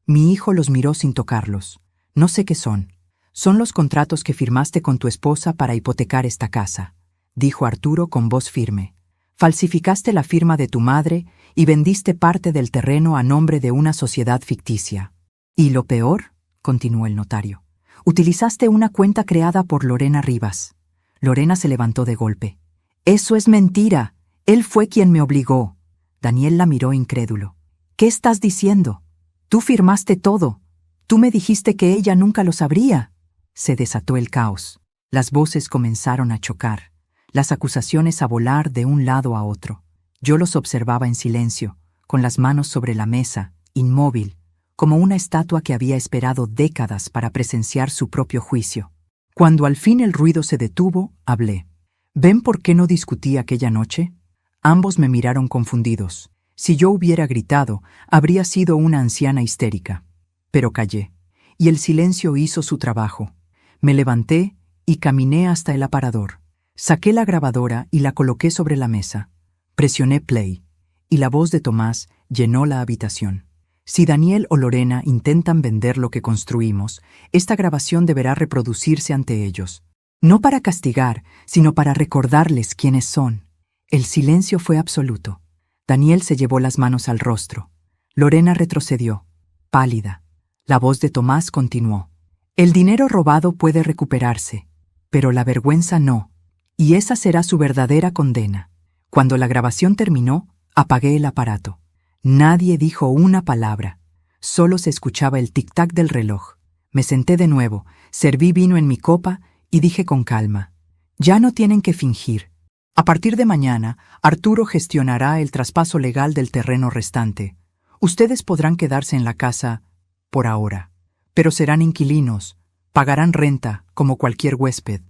A: Mi hijo los miró sin tocarlos. «No sé qué son». «Son los contratos que firmaste con tu esposa para hipotecar esta casa», dijo Arturo con voz firme. «Falsificaste la firma de tu madre y vendiste parte del terreno a nombre de una sociedad ficticia. Y lo peor», continuó el notario, «utilizaste una cuenta creada por Lorena Rivas». Lorena se levantó de golpe. «Eso es mentira. Él fue quien me obligó». Daniel la miró incrédulo. «¿Qué estás diciendo? Tú firmaste todo. Tú me dijiste que ella nunca lo sabría». Se desató el caos. Las voces comenzaron a chocar, las acusaciones a volar de un lado a otro. Yo los observaba en silencio, con las manos sobre la mesa, inmóvil, como una estatua que había esperado décadas para presenciar su propio juicio. Cuando al fin el ruido se detuvo, hablé. «¿Ven por qué no discutí aquella noche?». Ambos me miraron confundidos. Si yo hubiera gritado, habría sido una anciana histérica. Pero callé, y el silencio hizo su trabajo. Me levanté y caminé hasta el aparador. Saqué la grabadora y la coloqué sobre la mesa. Presioné play, y la voz de Tomás llenó la habitación. «Si Daniel o Lorena intentan vender lo que construimos, esta grabación deberá reproducirse ante ellos. No para castigar, sino para recordarles quiénes son». El silencio fue absoluto. Daniel se llevó las manos al rostro. Lorena retrocedió, pálida. La voz de Tomás continuó. «El dinero robado puede recuperarse, pero la vergüenza no, y esa será su verdadera condena». Cuando la grabación terminó, apagué el aparato. Nadie dijo una palabra. Solo se escuchaba el tic-tac del reloj. Me senté de nuevo, serví vino en mi copa y dije con calma: «Ya no tienen que fingir. A partir de mañana, Arturo gestionará el traspaso legal del terreno restante. Ustedes podrán quedarse en la casa por ahora, pero serán inquilinos, pagarán renta como cualquier huésped».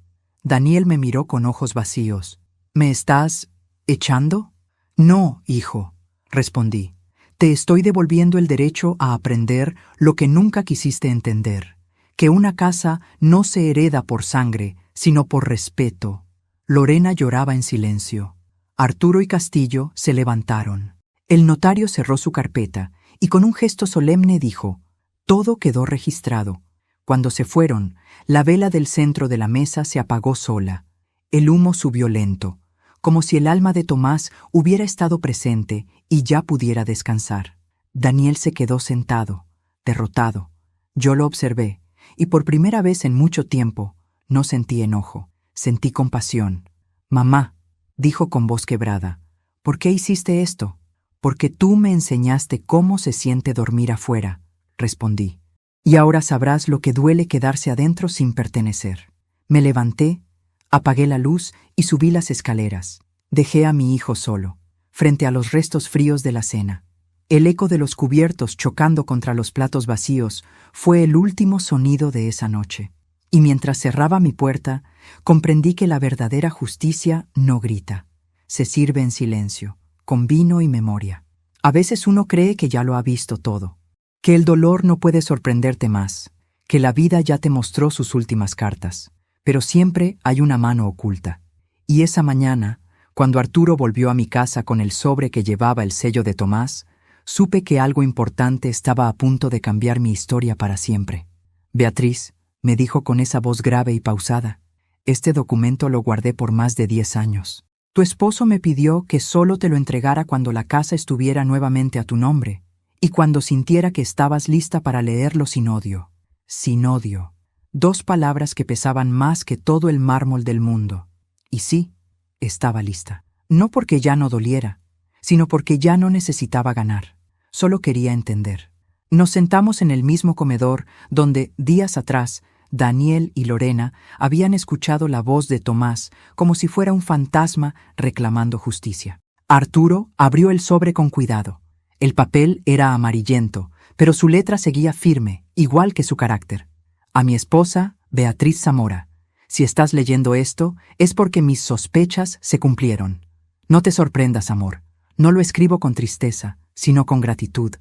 A: Daniel me miró con ojos vacíos. «¿Me estás echando?». «No, hijo», respondí. «Te estoy devolviendo el derecho a aprender lo que nunca quisiste entender, que una casa no se hereda por sangre, sino por respeto». Lorena lloraba en silencio. Arturo y Castillo se levantaron. El notario cerró su carpeta y con un gesto solemne dijo: «Todo quedó registrado». Cuando se fueron, la vela del centro de la mesa se apagó sola. El humo subió lento, como si el alma de Tomás hubiera estado presente y ya pudiera descansar. Daniel se quedó sentado, derrotado. Yo lo observé, y por primera vez en mucho tiempo no sentí enojo, sentí compasión. «Mamá», dijo con voz quebrada, «¿por qué hiciste esto?». «Porque tú me enseñaste cómo se siente dormir afuera», respondí. «Y ahora sabrás lo que duele quedarse adentro sin pertenecer». Me levanté, apagué la luz y subí las escaleras. Dejé a mi hijo solo, frente a los restos fríos de la cena. El eco de los cubiertos chocando contra los platos vacíos fue el último sonido de esa noche. Y mientras cerraba mi puerta, comprendí que la verdadera justicia no grita. Se sirve en silencio, con vino y memoria. A veces uno cree que ya lo ha visto todo, que el dolor no puede sorprenderte más, que la vida ya te mostró sus últimas cartas, pero siempre hay una mano oculta. Y esa mañana, cuando Arturo volvió a mi casa con el sobre que llevaba el sello de Tomás, supe que algo importante estaba a punto de cambiar mi historia para siempre. «Beatriz», me dijo con esa voz grave y pausada, «este documento lo guardé por más de 10 años. Tu esposo me pidió que solo te lo entregara cuando la casa estuviera nuevamente a tu nombre y cuando sintiera que estabas lista para leerlo sin odio». Sin odio. 2 palabras que pesaban más que todo el mármol del mundo. Y sí, estaba lista. No porque ya no doliera, sino porque ya no necesitaba ganar. Solo quería entender. Nos sentamos en el mismo comedor donde, días atrás, Daniel y Lorena habían escuchado la voz de Tomás como si fuera un fantasma reclamando justicia. Arturo abrió el sobre con cuidado. El papel era amarillento, pero su letra seguía firme, igual que su carácter. «A mi esposa, Beatriz Zamora. Si estás leyendo esto, es porque mis sospechas se cumplieron. No te sorprendas, amor. No lo escribo con tristeza, sino con gratitud,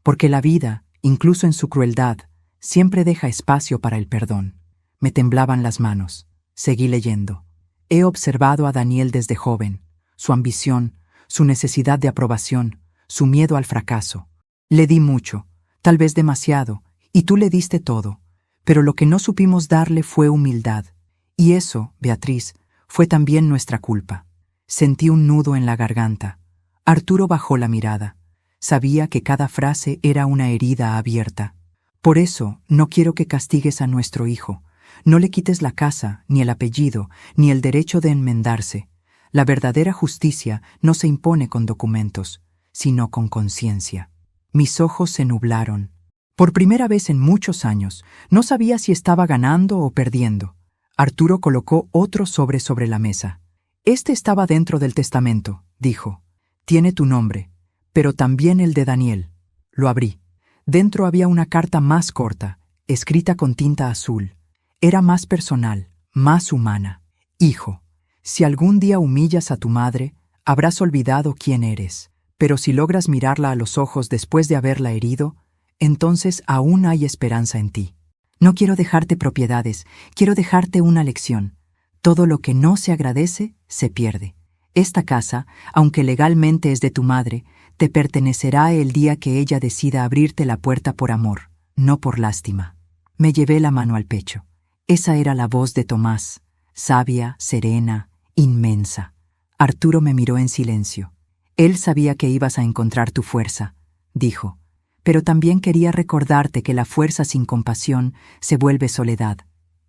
A: porque la vida, incluso en su crueldad, siempre deja espacio para el perdón. Me temblaban las manos. Seguí leyendo. He observado a Daniel desde joven, su ambición, su necesidad de aprobación, su miedo al fracaso. Le di mucho, tal vez demasiado, y tú le diste todo, pero lo que no supimos darle fue humildad. Y eso, Beatriz, fue también nuestra culpa. Sentí un nudo en la garganta. Arturo bajó la mirada. Sabía que cada frase era una herida abierta. Por eso no quiero que castigues a nuestro hijo. No le quites la casa, ni el apellido, ni el derecho de enmendarse. La verdadera justicia no se impone con documentos, sino con conciencia. Mis ojos se nublaron. Por primera vez en muchos años, no sabía si estaba ganando o perdiendo. Arturo colocó otro sobre la mesa. Este estaba dentro del testamento, dijo. Tiene tu nombre, pero también el de Daniel. Lo abrí. Dentro había una carta más corta, escrita con tinta azul. Era más personal, más humana. Hijo, si algún día humillas a tu madre, habrás olvidado quién eres. Pero si logras mirarla a los ojos después de haberla herido, entonces aún hay esperanza en ti. No quiero dejarte propiedades, quiero dejarte una lección. Todo lo que no se agradece, se pierde. Esta casa, aunque legalmente es de tu madre, te pertenecerá el día que ella decida abrirte la puerta por amor, no por lástima. Me llevé la mano al pecho. Esa era la voz de Tomás, sabia, serena, inmensa. Arturo me miró en silencio. Él sabía que ibas a encontrar tu fuerza, dijo, pero también quería recordarte que la fuerza sin compasión se vuelve soledad.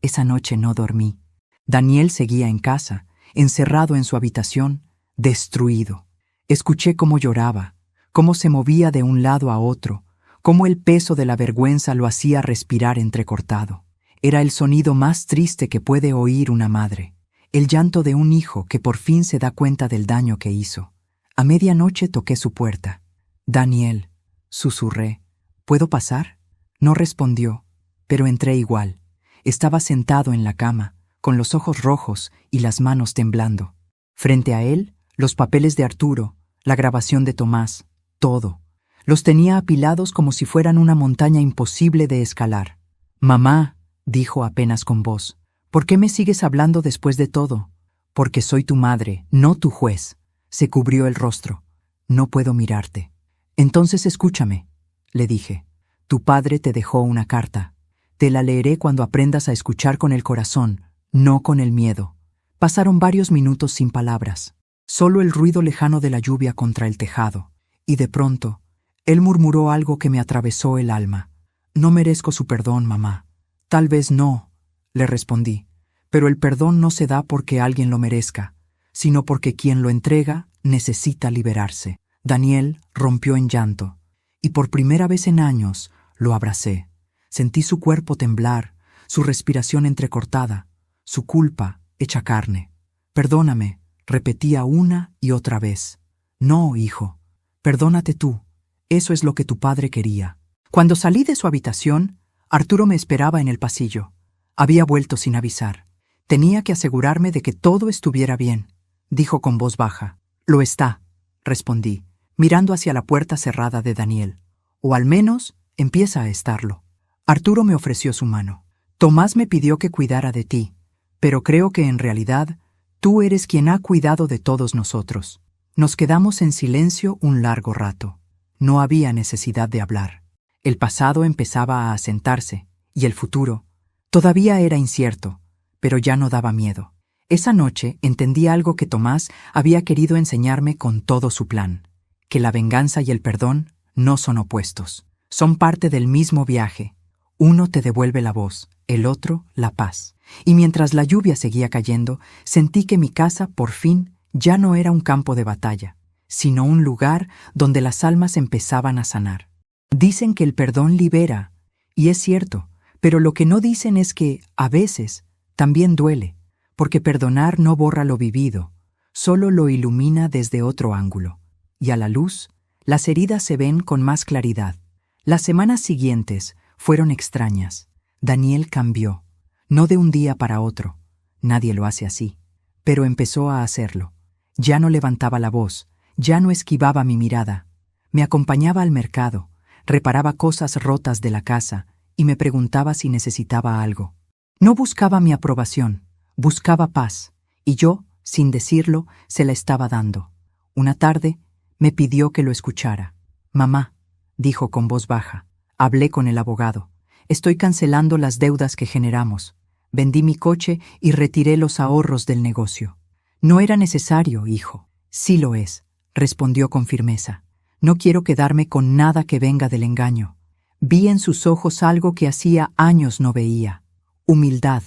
A: Esa noche no dormí. Daniel seguía en casa, encerrado en su habitación, destruido. Escuché cómo lloraba, cómo se movía de un lado a otro, cómo el peso de la vergüenza lo hacía respirar entrecortado. Era el sonido más triste que puede oír una madre, el llanto de un hijo que por fin se da cuenta del daño que hizo. A medianoche toqué su puerta. Daniel, susurré, ¿puedo pasar? No respondió, pero entré igual. Estaba sentado en la cama, con los ojos rojos y las manos temblando. Frente a él, los papeles de Arturo, la grabación de Tomás, todo. Los tenía apilados como si fueran una montaña imposible de escalar. Mamá, dijo apenas con voz, ¿por qué me sigues hablando después de todo? Porque soy tu madre, no tu juez. Se cubrió el rostro. No puedo mirarte. Entonces escúchame, le dije. Tu padre te dejó una carta. Te la leeré cuando aprendas a escuchar con el corazón, no con el miedo. Pasaron varios minutos sin palabras, solo el ruido lejano de la lluvia contra el tejado. Y de pronto, él murmuró algo que me atravesó el alma. No merezco su perdón, mamá. Tal vez no, le respondí, pero el perdón no se da porque alguien lo merezca, sino porque quien lo entrega necesita liberarse. Daniel rompió en llanto, y por primera vez en años lo abracé. Sentí su cuerpo temblar, su respiración entrecortada, su culpa hecha carne. Perdóname, repetía una y otra vez. No, hijo, perdónate tú. Eso es lo que tu padre quería. Cuando salí de su habitación, Arturo me esperaba en el pasillo. Había vuelto sin avisar. Tenía que asegurarme de que todo estuviera bien, dijo con voz baja. Lo está, respondí, mirando hacia la puerta cerrada de Daniel. O al menos empieza a estarlo. Arturo me ofreció su mano. Tomás me pidió que cuidara de ti, pero creo que en realidad tú eres quien ha cuidado de todos nosotros. Nos quedamos en silencio un largo rato. No había necesidad de hablar. El pasado empezaba a asentarse, y el futuro todavía era incierto, pero ya no daba miedo. Esa noche entendí algo que Tomás había querido enseñarme con todo su plan, que la venganza y el perdón no son opuestos, son parte del mismo viaje. Uno te devuelve la voz, el otro la paz. Y mientras la lluvia seguía cayendo, sentí que mi casa, por fin, ya no era un campo de batalla, sino un lugar donde las almas empezaban a sanar. Dicen que el perdón libera, y es cierto, pero lo que no dicen es que, a veces, también duele, porque perdonar no borra lo vivido, solo lo ilumina desde otro ángulo. Y a la luz, las heridas se ven con más claridad. Las semanas siguientes fueron extrañas. Daniel cambió, no de un día para otro, nadie lo hace así, pero empezó a hacerlo. Ya no levantaba la voz, ya no esquivaba mi mirada. Me acompañaba al mercado, reparaba cosas rotas de la casa y me preguntaba si necesitaba algo. No buscaba mi aprobación, buscaba paz, y yo, sin decirlo, se la estaba dando. Una tarde, me pidió que lo escuchara. «Mamá», dijo con voz baja, «hablé con el abogado. Estoy cancelando las deudas que generamos. Vendí mi coche y retiré los ahorros del negocio». «No era necesario, hijo». «Sí lo es», respondió con firmeza. «No quiero quedarme con nada que venga del engaño». Vi en sus ojos algo que hacía años no veía. Humildad.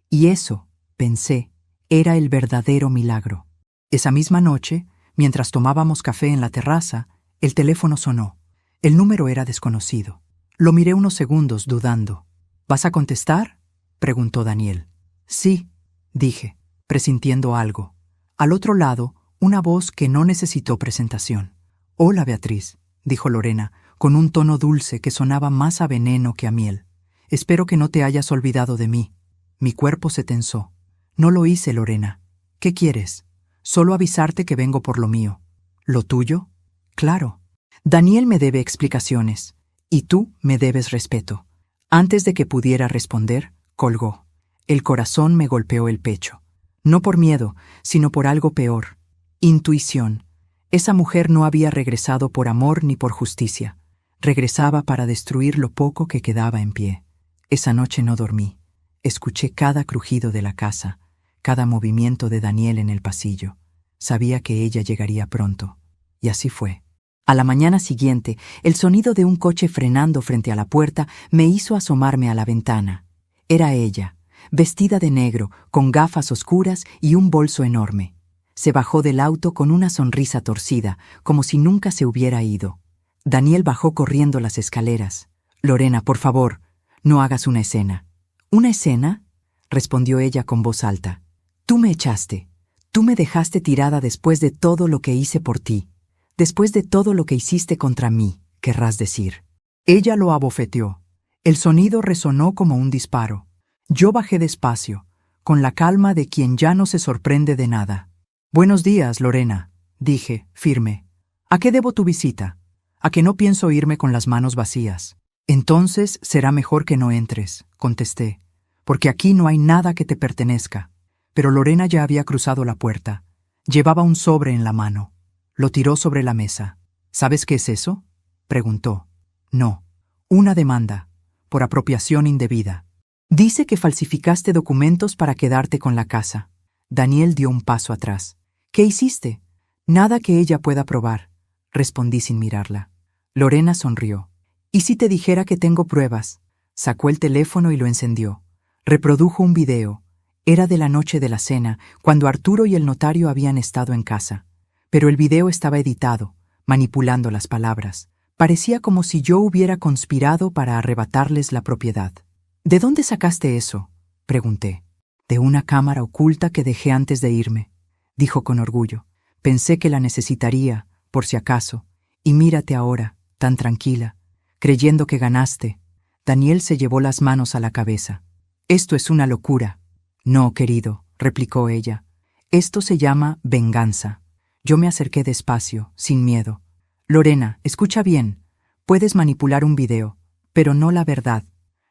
A: Y eso, pensé, era el verdadero milagro. Esa misma noche, mientras tomábamos café en la terraza, el teléfono sonó. El número era desconocido. Lo miré unos segundos dudando. «¿Vas a contestar?», preguntó Daniel. «Sí», dije, presintiendo algo. Al otro lado, una voz que no necesitó presentación. «Hola, Beatriz», dijo Lorena, con un tono dulce que sonaba más a veneno que a miel. «Espero que no te hayas olvidado de mí». Mi cuerpo se tensó. «No lo hice, Lorena. ¿Qué quieres?» «Solo avisarte que vengo por lo mío». «¿Lo tuyo?» «Claro. Daniel me debe explicaciones. Y tú me debes respeto». Antes de que pudiera responder, colgó. El corazón me golpeó el pecho. No por miedo, sino por algo peor. Intuición. Esa mujer no había regresado por amor ni por justicia. Regresaba para destruir lo poco que quedaba en pie. Esa noche no dormí. Escuché cada crujido de la casa, cada movimiento de Daniel en el pasillo. Sabía que ella llegaría pronto. Y así fue. A la mañana siguiente, el sonido de un coche frenando frente a la puerta me hizo asomarme a la ventana. Era ella, vestida de negro, con gafas oscuras y un bolso enorme. Se bajó del auto con una sonrisa torcida, como si nunca se hubiera ido. Daniel bajó corriendo las escaleras. «Lorena, por favor, no hagas una escena». «¿Una escena?», respondió ella con voz alta. «Tú me echaste. Tú me dejaste tirada después de todo lo que hice por ti. Después de todo lo que hiciste contra mí, querrás decir». Ella lo abofeteó. El sonido resonó como un disparo. Yo bajé despacio, con la calma de quien ya no se sorprende de nada. «Buenos días, Lorena», dije, firme. «¿A qué debo tu visita? A que no pienso irme con las manos vacías». «Entonces será mejor que no entres», contesté, «porque aquí no hay nada que te pertenezca». Pero Lorena ya había cruzado la puerta. Llevaba un sobre en la mano. Lo tiró sobre la mesa. «¿Sabes qué es eso?», preguntó. «No. Una demanda, por apropiación indebida. Dice que falsificaste documentos para quedarte con la casa». Daniel dio un paso atrás. «¿Qué hiciste?». «Nada que ella pueda probar», respondí sin mirarla. Lorena sonrió. «¿Y si te dijera que tengo pruebas?». Sacó el teléfono y lo encendió. Reprodujo un video. Era de la noche de la cena, cuando Arturo y el notario habían estado en casa. Pero el video estaba editado, manipulando las palabras. Parecía como si yo hubiera conspirado para arrebatarles la propiedad. «¿De dónde sacaste eso?», pregunté. «De una cámara oculta que dejé antes de irme», dijo con orgullo. «Pensé que la necesitaría, por si acaso. Y mírate ahora, tan tranquila, creyendo que ganaste». Daniel se llevó las manos a la cabeza. «Esto es una locura». «No, querido», replicó ella. «Esto se llama venganza». Yo me acerqué despacio, sin miedo. «Lorena, escucha bien. Puedes manipular un video, pero no la verdad.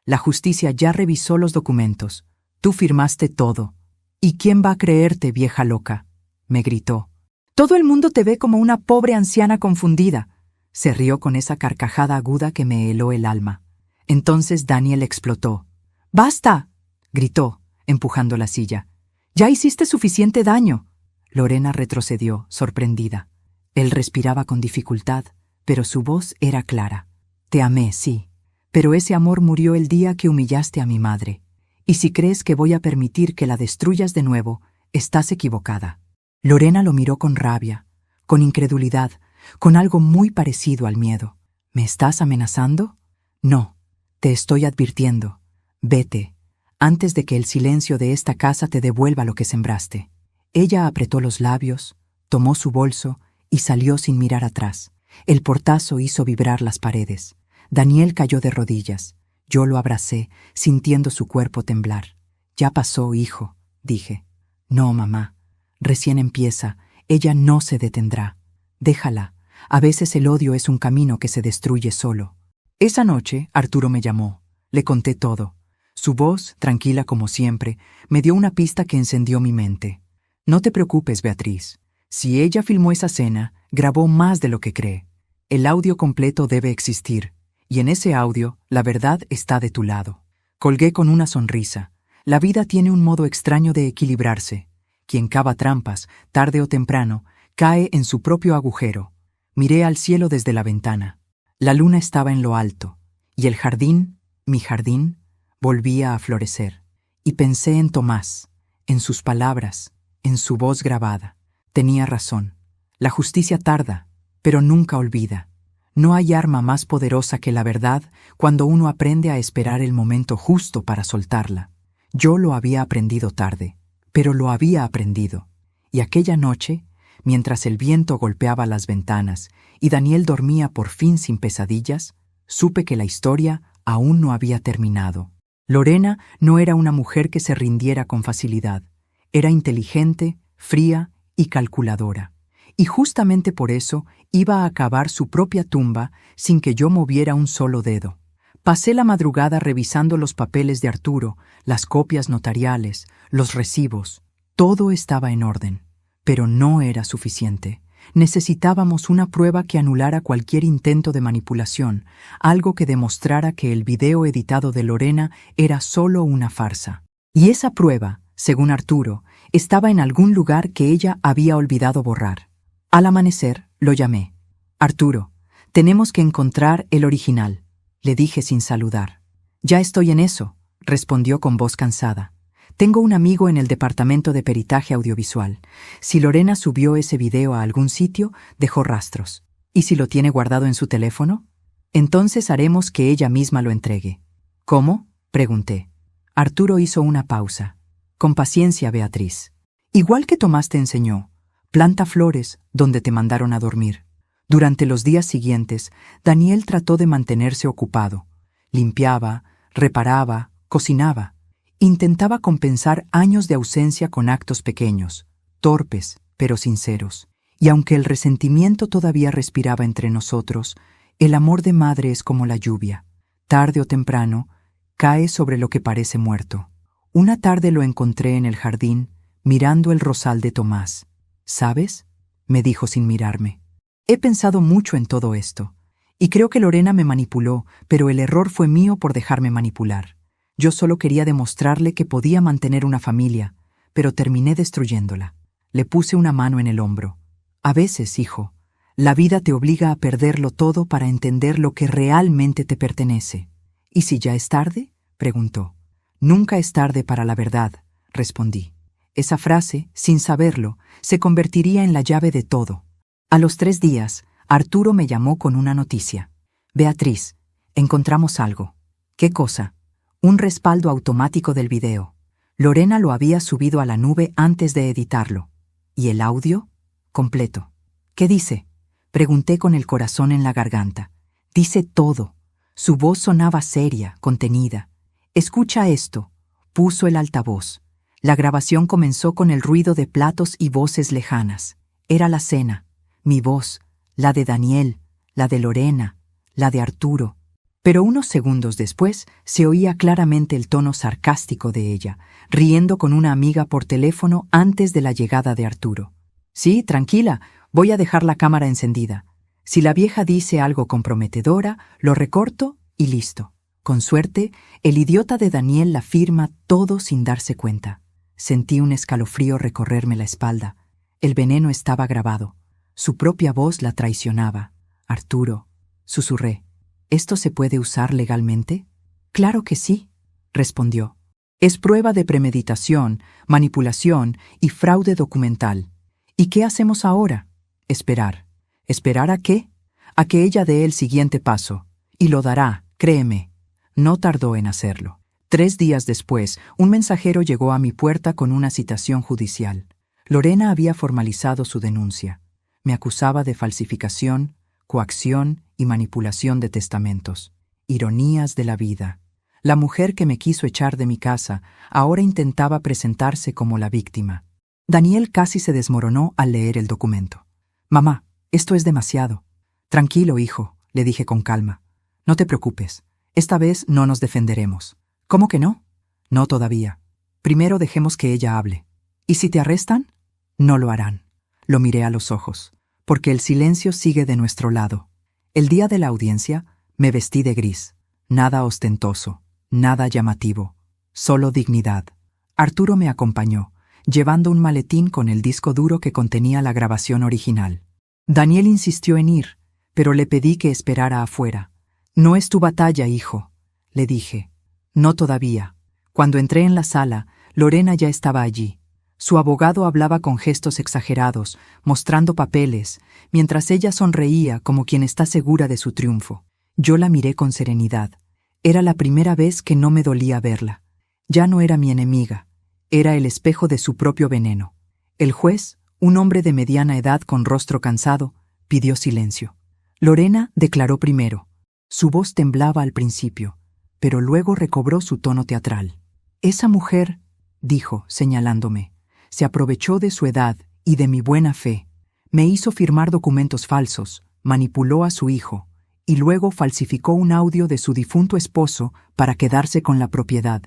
A: La justicia ya revisó los documentos. Tú firmaste todo. ¿Y quién va a creerte, vieja loca?», me gritó. «Todo el mundo te ve como una pobre anciana confundida». Se rió con esa carcajada aguda que me heló el alma. Entonces Daniel explotó. «¡Basta!», gritó, empujando la silla. «Ya hiciste suficiente daño». Lorena retrocedió, sorprendida. Él respiraba con dificultad, pero su voz era clara. «Te amé, sí, pero ese amor murió el día que humillaste a mi madre. Y si crees que voy a permitir que la destruyas de nuevo, estás equivocada». Lorena lo miró con rabia, con incredulidad, con algo muy parecido al miedo. «¿Me estás amenazando?». «No, te estoy advirtiendo. Vete, antes de que el silencio de esta casa te devuelva lo que sembraste». Ella apretó los labios, tomó su bolso y salió sin mirar atrás. El portazo hizo vibrar las paredes. Daniel cayó de rodillas. Yo lo abracé, sintiendo su cuerpo temblar. «Ya pasó, hijo», dije. «No, mamá. Recién empieza. Ella no se detendrá. Déjala. A veces el odio es un camino que se destruye solo. Esa noche, Arturo me llamó. Le conté todo. Su voz, tranquila como siempre, me dio una pista que encendió mi mente. No te preocupes, Beatriz. Si ella filmó esa cena, grabó más de lo que cree. El audio completo debe existir, y en ese audio, la verdad está de tu lado. Colgué con una sonrisa. La vida tiene un modo extraño de equilibrarse. Quien cava trampas, tarde o temprano, cae en su propio agujero. Miré al cielo desde la ventana. La luna estaba en lo alto, y el jardín, mi jardín, volvía a florecer. Y pensé en Tomás, en sus palabras, en su voz grabada. Tenía razón. La justicia tarda, pero nunca olvida. No hay arma más poderosa que la verdad cuando uno aprende a esperar el momento justo para soltarla. Yo lo había aprendido tarde, pero lo había aprendido. Y aquella noche, mientras el viento golpeaba las ventanas y Daniel dormía por fin sin pesadillas, supe que la historia aún no había terminado. Lorena no era una mujer que se rindiera con facilidad. Era inteligente, fría y calculadora. Y justamente por eso iba a cavar su propia tumba sin que yo moviera un solo dedo. Pasé la madrugada revisando los papeles de Arturo, las copias notariales, los recibos. Todo estaba en orden. Pero no era suficiente. Necesitábamos una prueba que anulara cualquier intento de manipulación, algo que demostrara que el video editado de Lorena era solo una farsa. Y esa prueba, según Arturo, estaba en algún lugar que ella había olvidado borrar. Al amanecer, lo llamé. Arturo, tenemos que encontrar el original, le dije sin saludar. Ya estoy en eso, respondió con voz cansada. Tengo un amigo en el departamento de peritaje audiovisual. Si Lorena subió ese video a algún sitio, dejó rastros. ¿Y si lo tiene guardado en su teléfono? Entonces haremos que ella misma lo entregue. ¿Cómo?, pregunté. Arturo hizo una pausa. Con paciencia, Beatriz. Igual que Tomás te enseñó, planta flores donde te mandaron a dormir. Durante los días siguientes, Daniel trató de mantenerse ocupado. Limpiaba, reparaba, cocinaba. Intentaba compensar años de ausencia con actos pequeños, torpes, pero sinceros. Y aunque el resentimiento todavía respiraba entre nosotros, el amor de madre es como la lluvia. Tarde o temprano, cae sobre lo que parece muerto. Una tarde lo encontré en el jardín, mirando el rosal de Tomás. ¿Sabes?, me dijo sin mirarme. He pensado mucho en todo esto, y creo que Lorena me manipuló, pero el error fue mío por dejarme manipular. Yo solo quería demostrarle que podía mantener una familia, pero terminé destruyéndola. Le puse una mano en el hombro. A veces, hijo, la vida te obliga a perderlo todo para entender lo que realmente te pertenece. ¿Y si ya es tarde?, preguntó. Nunca es tarde para la verdad, respondí. Esa frase, sin saberlo, se convertiría en la llave de todo. A los 3 días, Arturo me llamó con una noticia. Beatriz, encontramos algo. ¿Qué cosa? Un respaldo automático del video. Lorena lo había subido a la nube antes de editarlo. ¿Y el audio? Completo. ¿Qué dice?, pregunté con el corazón en la garganta. Dice todo. Su voz sonaba seria, contenida. Escucha esto. Puso el altavoz. La grabación comenzó con el ruido de platos y voces lejanas. Era la cena. Mi voz, la de Daniel, la de Lorena, la de Arturo. Pero unos segundos después se oía claramente el tono sarcástico de ella, riendo con una amiga por teléfono antes de la llegada de Arturo. Sí, tranquila, voy a dejar la cámara encendida. Si la vieja dice algo comprometedora, lo recorto y listo. Con suerte, el idiota de Daniel la firma todo sin darse cuenta. Sentí un escalofrío recorrerme la espalda. El veneno estaba grabado. Su propia voz la traicionaba. Arturo, susurré. ¿Esto se puede usar legalmente? Claro que sí, respondió. Es prueba de premeditación, manipulación y fraude documental. ¿Y qué hacemos ahora? Esperar. ¿Esperar a qué? A que ella dé el siguiente paso. Y lo dará, créeme. No tardó en hacerlo. 3 días después, un mensajero llegó a mi puerta con una citación judicial. Lorena había formalizado su denuncia. Me acusaba de falsificación, coacción y manipulación de testamentos. Ironías de la vida. La mujer que me quiso echar de mi casa ahora intentaba presentarse como la víctima. Daniel casi se desmoronó al leer el documento. «Mamá, esto es demasiado», Tranquilo, hijo, le dije con calma. No te preocupes. Esta vez no nos defenderemos. ¿Cómo que no? No todavía. Primero dejemos que ella hable. ¿Y si te arrestan? No lo harán. Lo miré a los ojos, porque el silencio sigue de nuestro lado. El día de la audiencia me vestí de gris. Nada ostentoso, nada llamativo, solo dignidad. Arturo me acompañó, llevando un maletín con el disco duro que contenía la grabación original. Daniel insistió en ir, pero le pedí que esperara afuera. No es tu batalla, hijo, le dije. No todavía. Cuando entré en la sala, Lorena ya estaba allí. Su abogado hablaba con gestos exagerados, mostrando papeles, mientras ella sonreía como quien está segura de su triunfo. Yo la miré con serenidad. Era la primera vez que no me dolía verla. Ya no era mi enemiga. Era el espejo de su propio veneno. El juez, un hombre de mediana edad con rostro cansado, pidió silencio. Lorena declaró primero. Su voz temblaba al principio, pero luego recobró su tono teatral. Esa mujer, dijo, señalándome, se aprovechó de su edad y de mi buena fe. Me hizo firmar documentos falsos, manipuló a su hijo, y luego falsificó un audio de su difunto esposo para quedarse con la propiedad.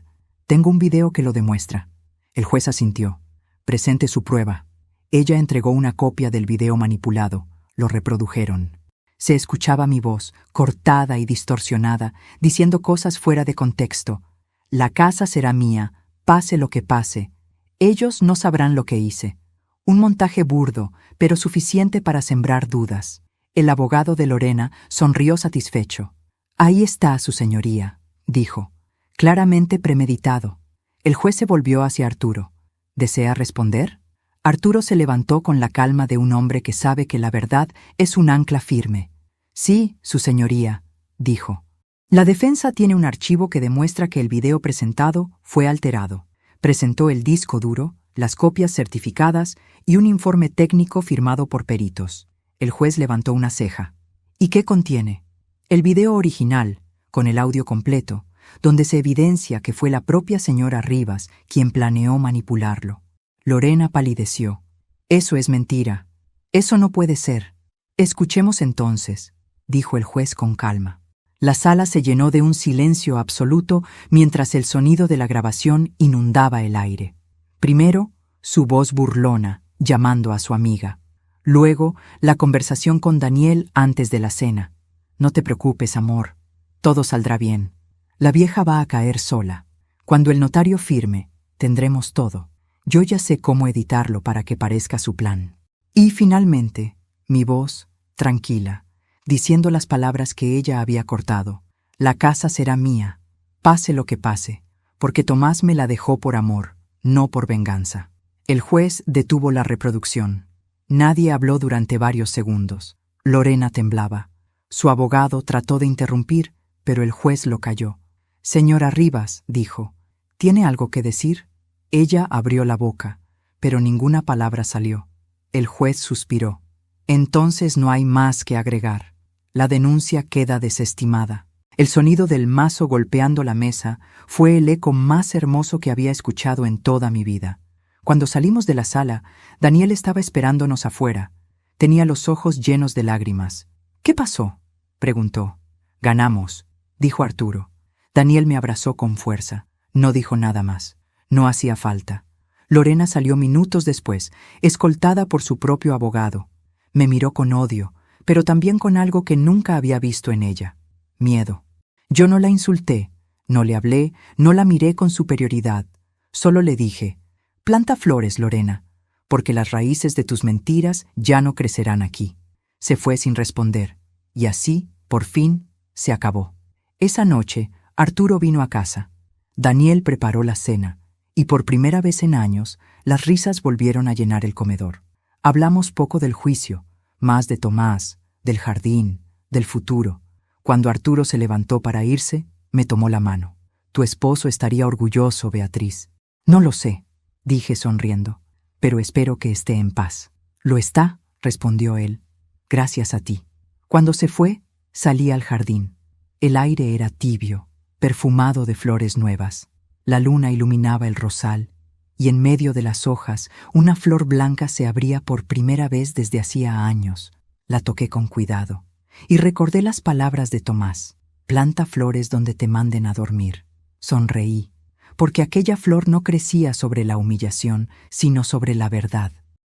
A: Tengo un video que lo demuestra. El juez asintió. Presente su prueba. Ella entregó una copia del video manipulado. Lo reprodujeron. Se escuchaba mi voz, cortada y distorsionada, diciendo cosas fuera de contexto. La casa será mía, pase lo que pase. Ellos no sabrán lo que hice. Un montaje burdo, pero suficiente para sembrar dudas. El abogado de Lorena sonrió satisfecho. Ahí está, su señoría, dijo, claramente premeditado. El juez se volvió hacia Arturo. ¿Desea responder? Arturo se levantó con la calma de un hombre que sabe que la verdad es un ancla firme. Sí, su señoría, dijo. La defensa tiene un archivo que demuestra que el video presentado fue alterado. Presentó el disco duro, las copias certificadas y un informe técnico firmado por peritos. El juez levantó una ceja. ¿Y qué contiene? El video original, con el audio completo, donde se evidencia que fue la propia señora Rivas quien planeó manipularlo. Lorena palideció. Eso es mentira. Eso no puede ser. Escuchemos entonces, dijo el juez con calma. La sala se llenó de un silencio absoluto mientras el sonido de la grabación inundaba el aire. Primero, su voz burlona, llamando a su amiga. Luego, la conversación con Daniel antes de la cena. No te preocupes, amor. Todo saldrá bien. La vieja va a caer sola. Cuando el notario firme, tendremos todo. Yo ya sé cómo editarlo para que parezca su plan. Y finalmente, mi voz, tranquila, diciendo las palabras que ella había cortado. La casa será mía, pase lo que pase, porque Tomás me la dejó por amor, no por venganza. El juez detuvo la reproducción. Nadie habló durante varios segundos. Lorena temblaba. Su abogado trató de interrumpir, pero el juez lo calló. Señora Rivas, dijo, ¿tiene algo que decir? Ella abrió la boca, pero ninguna palabra salió. El juez suspiró. Entonces no hay más que agregar. La denuncia queda desestimada. El sonido del mazo golpeando la mesa fue el eco más hermoso que había escuchado en toda mi vida. Cuando salimos de la sala, Daniel estaba esperándonos afuera. Tenía los ojos llenos de lágrimas. ¿Qué pasó?, preguntó. Ganamos, dijo Arturo. Daniel me abrazó con fuerza. No dijo nada más. No hacía falta. Lorena salió minutos después, escoltada por su propio abogado. Me miró con odio, pero también con algo que nunca había visto en ella: miedo. Yo no la insulté, no le hablé, no la miré con superioridad. Solo le dije: planta flores, Lorena, porque las raíces de tus mentiras ya no crecerán aquí. Se fue sin responder, y así, por fin, se acabó. Esa noche, Arturo vino a casa. Daniel preparó la cena, y por primera vez en años, las risas volvieron a llenar el comedor. Hablamos poco del juicio, más de Tomás, del jardín, del futuro. Cuando Arturo se levantó para irse, me tomó la mano. Tu esposo estaría orgulloso, Beatriz. No lo sé, dije sonriendo, pero espero que esté en paz. Lo está, respondió él. Gracias a ti. Cuando se fue, salí al jardín. El aire era tibio, perfumado de flores nuevas. La luna iluminaba el rosal, y en medio de las hojas una flor blanca se abría por primera vez desde hacía años. La toqué con cuidado. y recordé las palabras de Tomás: planta flores donde te manden a dormir. Sonreí, porque aquella flor no crecía sobre la humillación, sino sobre la verdad.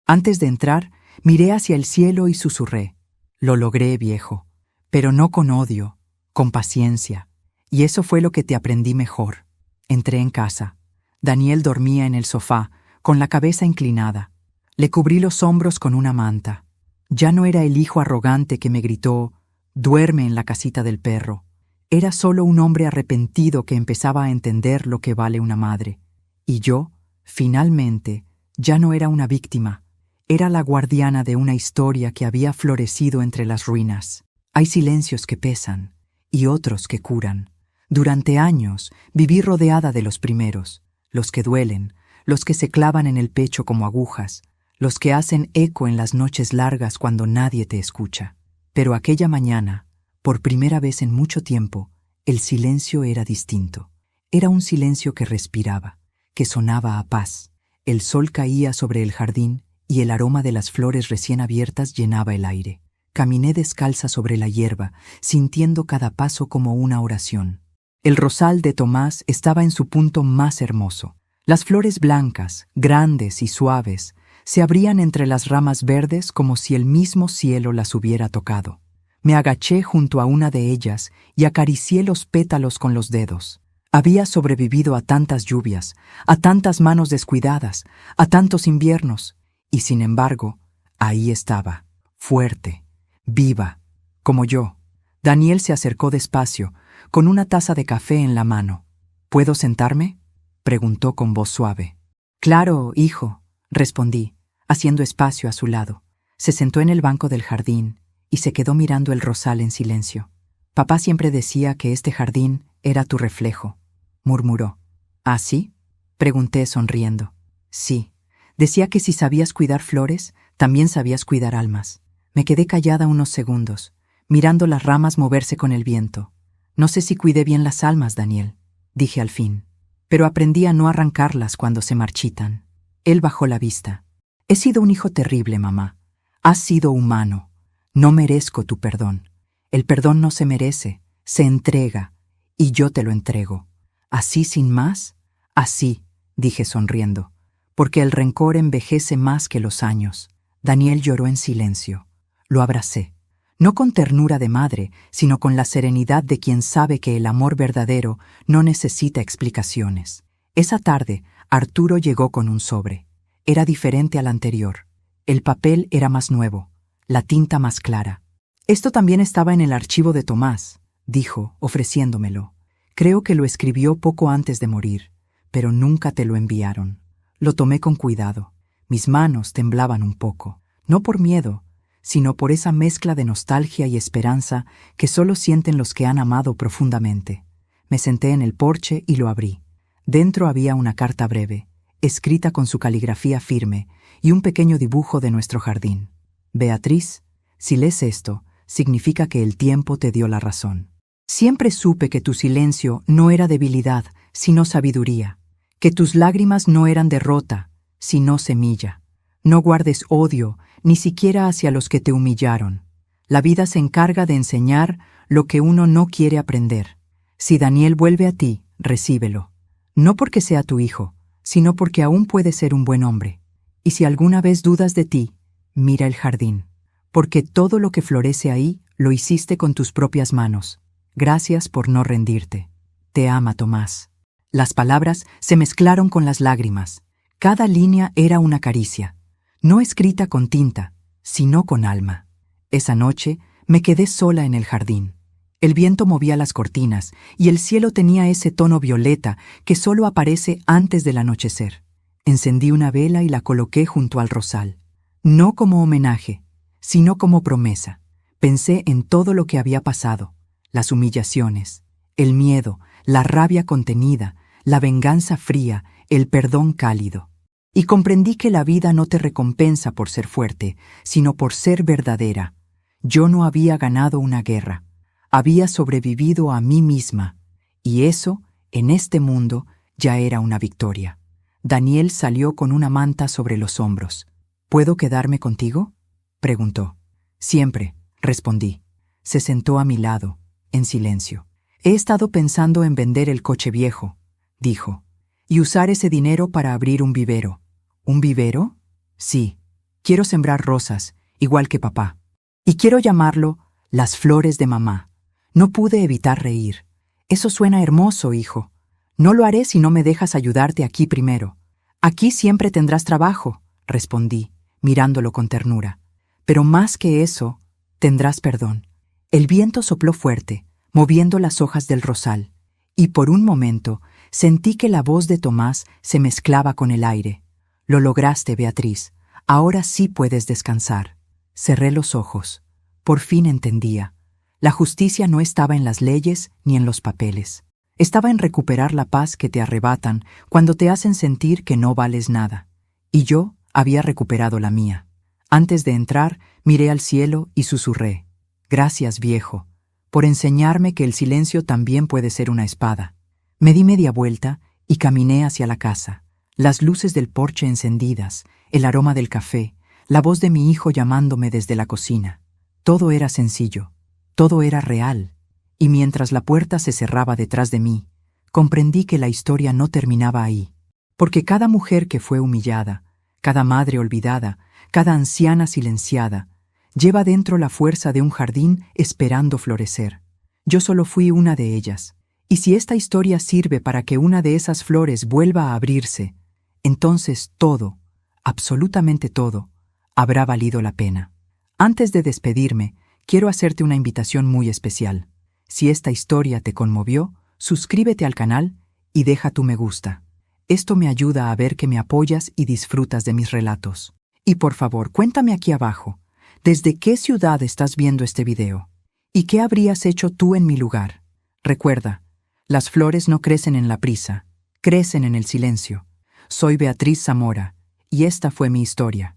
A: Antes de entrar, miré hacia el cielo y susurré: lo logré, viejo, pero no con odio, con paciencia, y eso fue lo que te aprendí mejor. Entré en casa. Daniel dormía en el sofá, con la cabeza inclinada. Le cubrí los hombros con una manta. Ya no era el hijo arrogante que me gritó: duerme en la casita del perro. Era solo un hombre arrepentido que empezaba a entender lo que vale una madre. Y yo, finalmente, ya no era una víctima. Era la guardiana de una historia que había florecido entre las ruinas. Hay silencios que pesan y otros que curan. Durante años viví rodeada de los primeros, los que duelen, los que se clavan en el pecho como agujas, los que hacen eco en las noches largas cuando nadie te escucha. Pero aquella mañana, por primera vez en mucho tiempo, el silencio era distinto. Era un silencio que respiraba, que sonaba a paz. El sol caía sobre el jardín y el aroma de las flores recién abiertas llenaba el aire. Caminé descalza sobre la hierba, sintiendo cada paso como una oración. El rosal de Tomás estaba en su punto más hermoso. Las flores blancas, grandes y suaves, se abrían entre las ramas verdes como si el mismo cielo las hubiera tocado. Me agaché junto a una de ellas y acaricié los pétalos con los dedos. Había sobrevivido a tantas lluvias, a tantas manos descuidadas, a tantos inviernos, y sin embargo, ahí estaba, fuerte, viva, como yo. Daniel se acercó despacio, con una taza de café en la mano. ¿Puedo sentarme?, preguntó con voz suave. Claro, hijo, respondí, haciendo espacio a su lado. Se sentó en el banco del jardín y se quedó mirando el rosal en silencio. Papá siempre decía que este jardín era tu reflejo, murmuró. ¿Ah, sí?, pregunté sonriendo. Sí, decía que si sabías cuidar flores, también sabías cuidar almas. Me quedé callada unos segundos, mirando las ramas moverse con el viento. No sé si cuidé bien las almas, Daniel, dije al fin, pero aprendí a no arrancarlas cuando se marchitan. Él bajó la vista. He sido un hijo terrible, mamá. Has sido humano. No merezco tu perdón. El perdón no se merece, se entrega, y yo te lo entrego. ¿Así sin más? Así, dije sonriendo, porque el rencor envejece más que los años. Daniel lloró en silencio. Lo abracé, no con ternura de madre, sino con la serenidad de quien sabe que el amor verdadero no necesita explicaciones. Esa tarde, Arturo llegó con un sobre. Era diferente al anterior. El papel era más nuevo, la tinta más clara. Esto también estaba en el archivo de Tomás, dijo, ofreciéndomelo. Creo que lo escribió poco antes de morir, pero nunca te lo enviaron. Lo tomé con cuidado. Mis manos temblaban un poco, no por miedo, sino por esa mezcla de nostalgia y esperanza que solo sienten los que han amado profundamente. Me senté en el porche y lo abrí. Dentro había una carta breve, escrita con su caligrafía firme, y un pequeño dibujo de nuestro jardín. Beatriz, si lees esto, significa que el tiempo te dio la razón. Siempre supe que tu silencio no era debilidad, sino sabiduría, que tus lágrimas no eran derrota, sino semilla. No guardes odio, ni siquiera hacia los que te humillaron. La vida se encarga de enseñar lo que uno no quiere aprender. Si Daniel vuelve a ti, recíbelo. No porque sea tu hijo, sino porque aún puede ser un buen hombre. Y si alguna vez dudas de ti, mira el jardín, porque todo lo que florece ahí lo hiciste con tus propias manos. Gracias por no rendirte. Te ama, Tomás. Las palabras se mezclaron con las lágrimas. Cada línea era una caricia, no escrita con tinta, sino con alma. Esa noche me quedé sola en el jardín. El viento movía las cortinas y el cielo tenía ese tono violeta que solo aparece antes del anochecer. Encendí una vela y la coloqué junto al rosal. No como homenaje, sino como promesa. Pensé en todo lo que había pasado, las humillaciones, el miedo, la rabia contenida, la venganza fría, el perdón cálido. Y comprendí que la vida no te recompensa por ser fuerte, sino por ser verdadera. Yo no había ganado una guerra, había sobrevivido a mí misma, y eso, en este mundo, ya era una victoria. Daniel salió con una manta sobre los hombros. ¿Puedo quedarme contigo?, preguntó. Siempre, respondí. Se sentó a mi lado, en silencio. He estado pensando en vender el coche viejo, dijo, y usar ese dinero para abrir un vivero. ¿Un vivero? Sí. Quiero sembrar rosas, igual que papá. Y quiero llamarlo Las Flores de Mamá. No pude evitar reír. Eso suena hermoso, hijo. No lo haré si no me dejas ayudarte aquí primero. Aquí siempre tendrás trabajo, respondí, mirándolo con ternura. Pero más que eso, tendrás perdón. El viento sopló fuerte, moviendo las hojas del rosal, y por un momento sentí que la voz de Tomás se mezclaba con el aire. Lo lograste, Beatriz. Ahora sí puedes descansar. Cerré los ojos. Por fin entendía. La justicia no estaba en las leyes ni en los papeles. Estaba en recuperar la paz que te arrebatan cuando te hacen sentir que no vales nada. Y yo había recuperado la mía. Antes de entrar, miré al cielo y susurré: «Gracias, viejo, por enseñarme que el silencio también puede ser una espada». Me di media vuelta y caminé hacia la casa. Las luces del porche encendidas, el aroma del café, la voz de mi hijo llamándome desde la cocina. Todo era sencillo, todo era real. Y mientras la puerta se cerraba detrás de mí, comprendí que la historia no terminaba ahí. Porque cada mujer que fue humillada, cada madre olvidada, cada anciana silenciada, lleva dentro la fuerza de un jardín esperando florecer. Yo solo fui una de ellas. Y si esta historia sirve para que una de esas flores vuelva a abrirse, entonces todo, absolutamente todo, habrá valido la pena. Antes de despedirme, quiero hacerte una invitación muy especial. Si esta historia te conmovió, suscríbete al canal y deja tu me gusta. Esto me ayuda a ver que me apoyas y disfrutas de mis relatos. Y por favor, cuéntame aquí abajo, ¿desde qué ciudad estás viendo este video? ¿Y qué habrías hecho tú en mi lugar? Recuerda, las flores no crecen en la prisa, crecen en el silencio. Soy Beatriz Zamora, y esta fue mi historia.